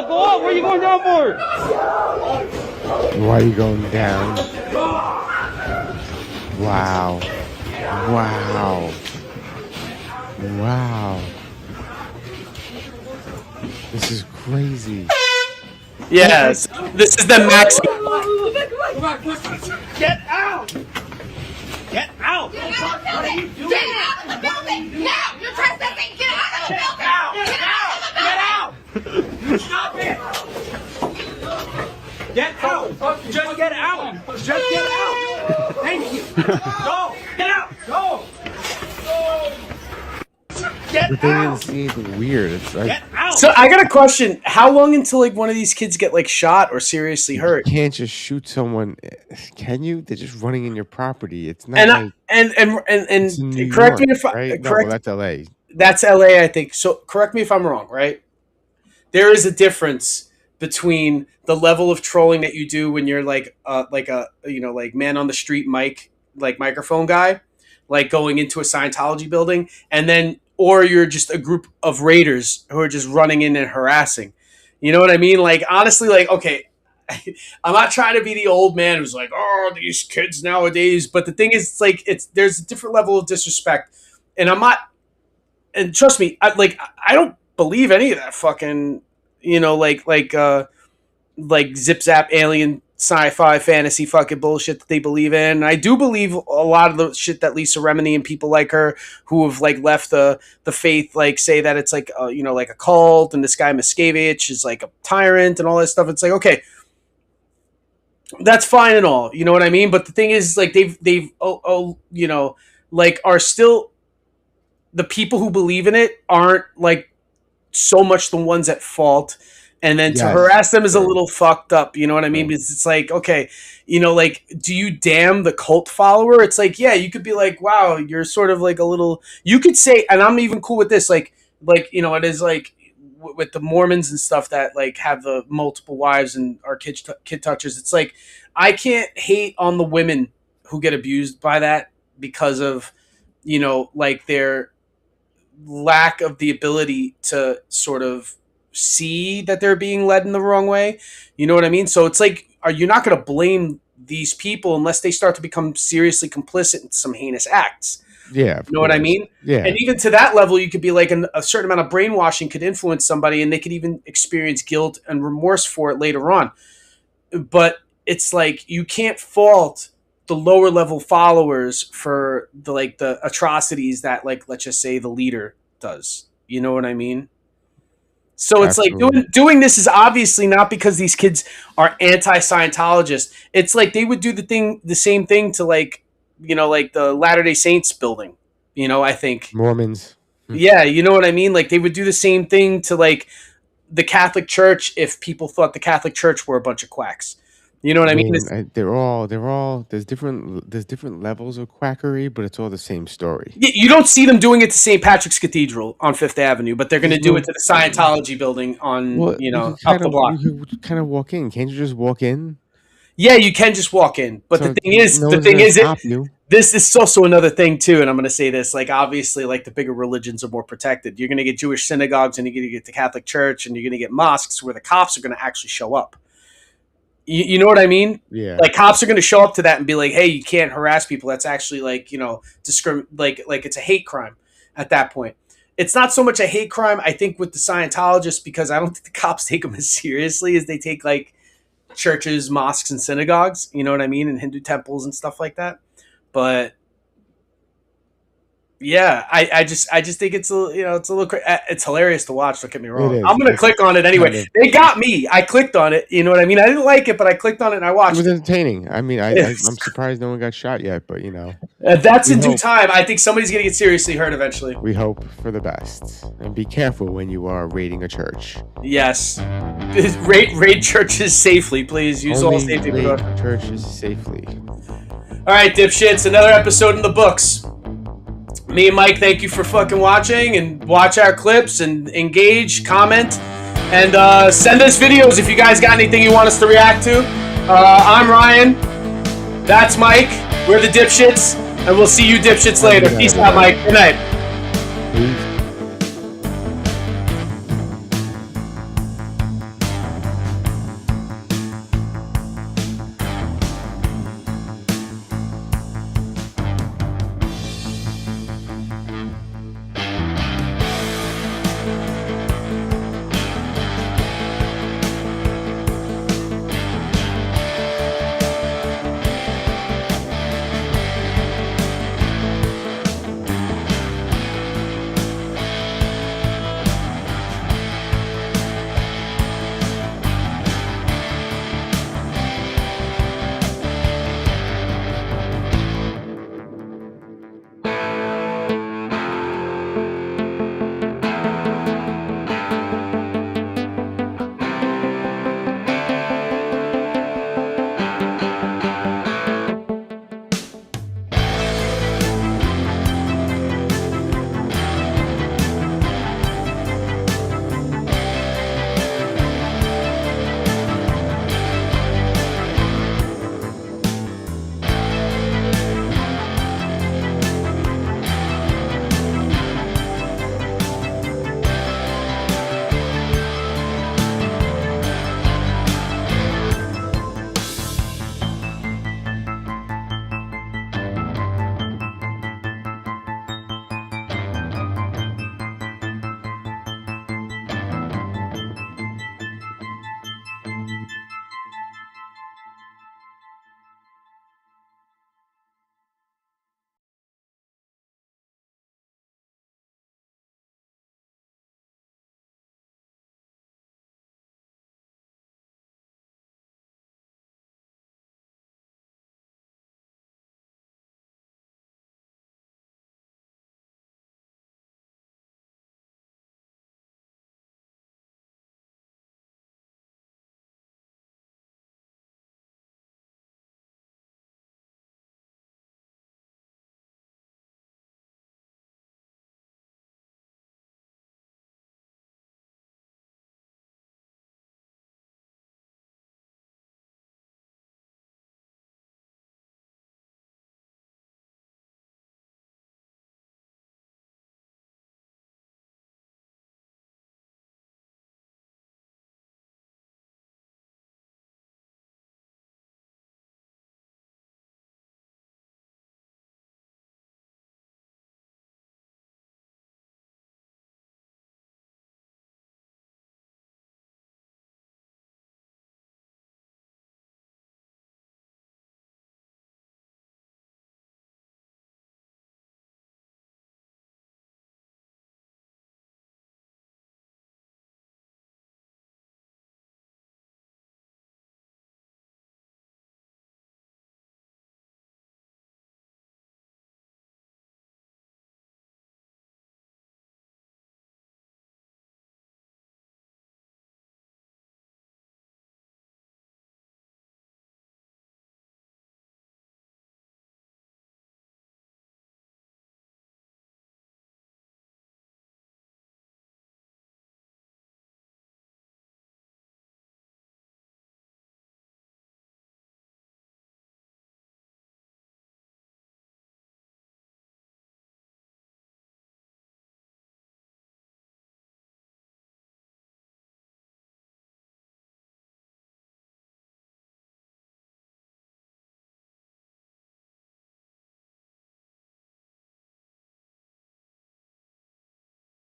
Go up! Where are you going down for? Why are you going down? Wow. This is crazy. Yes, this is the max. Get out! Get out! Get out of the building! Get out of the building! Now! You're trespassing! Get out of the building! Get out! Stop it! Get out! Just get out! Just get out! Thank you! Go! Get out! Go! But they didn't see anything weird. It's like, get out! So I got a question. How long until like one of these kids get like shot or seriously hurt? You can't just shoot someone, can you? They're just running in your property. It's not and correct me if right? correct. No, that's LA. That's LA, I think. So correct me if I'm wrong, right? There is a difference between the level of trolling that you do when you're like a man on the street microphone guy, like going into a Scientology building, and then or you're just a group of raiders who are just running in and harassing. You know what I mean? Like honestly, like okay, I'm not trying to be the old man who's like, oh, these kids nowadays. But the thing is, it's like there's a different level of disrespect, and I'm not. And trust me, I don't believe any of that fucking, like zip zap alien sci-fi fantasy fucking bullshit that they believe in. I do believe a lot of the shit that Lisa Remini and people like her who have like left the faith like say that it's like like a cult, and this guy Miscavige is like a tyrant and all that stuff. It's like, okay, that's fine and all, you know what I mean? But the thing is, like, they've are still, the people who believe in it aren't like so much the ones at fault. And then to harass them is a little fucked up, you know what I mean? Because it's like, okay, like, do you damn the cult follower? It's like, yeah, you could be like, wow, you're sort of like a little, you could say, and I'm even cool with this, like, it is like with the Mormons and stuff that like have the multiple wives and are kid touchers. It's like, I can't hate on the women who get abused by that because of, like their lack of the ability to sort of see that they're being led in the wrong way. You know what I mean? So it's like, you're not going to blame these people unless they start to become seriously complicit in some heinous acts. Yeah. You know what I mean? Yeah. And even to that level, you could be like a certain amount of brainwashing could influence somebody and they could even experience guilt and remorse for it later on. But it's like, you can't fault the lower level followers for the atrocities that, like, let's just say the leader does. You know what I mean? So it's Absolutely. Like doing this is obviously not because these kids are anti-Scientologists. It's like they would do the same thing to like the Latter-day Saints building. I think Mormons. Yeah, you know what I mean? Like they would do the same thing to like the Catholic Church if people thought the Catholic Church were a bunch of quacks. You know what I mean? They're all there's different levels of quackery, but it's all the same story. You don't see them doing it to St. Patrick's Cathedral on Fifth Avenue, but they're going to do it to the Scientology building on, up the block. You can kind of walk in. Can't you just walk in? Yeah, you can just walk in. But the thing is, this is also another thing too, and I'm going to say this, like obviously like the bigger religions are more protected. You're going to get Jewish synagogues and you're going to get the Catholic Church and you're going to get mosques where the cops are going to actually show up. You know what I mean? Yeah. Like cops are going to show up to that and be like, "Hey, you can't harass people. That's actually like, like it's a hate crime." At that point, it's not so much a hate crime, I think, with the Scientologists, because I don't think the cops take them as seriously as they take like churches, mosques, and synagogues. You know what I mean? And Hindu temples and stuff like that. But yeah, I just think it's it's hilarious to watch. Don't get me wrong. I'm gonna click on it anyway. They got me. I clicked on it. You know what I mean? I didn't like it, but I clicked on it and I watched. It was entertaining. I mean, I'm surprised no one got shot yet, but that's in due time. I think somebody's gonna get seriously hurt eventually. We hope for the best, and be careful when you are raiding a church. Yes, raid churches safely, please. Use all safety precautions. Churches safely. All right, dipshits. Another episode in the books. Me and Mike, thank you for fucking watching, and watch our clips and engage, comment, and send us videos if you guys got anything you want us to react to. I'm Ryan. That's Mike. We're the dipshits, and we'll see you dipshits later. Peace out, Mike. Good night. Peace.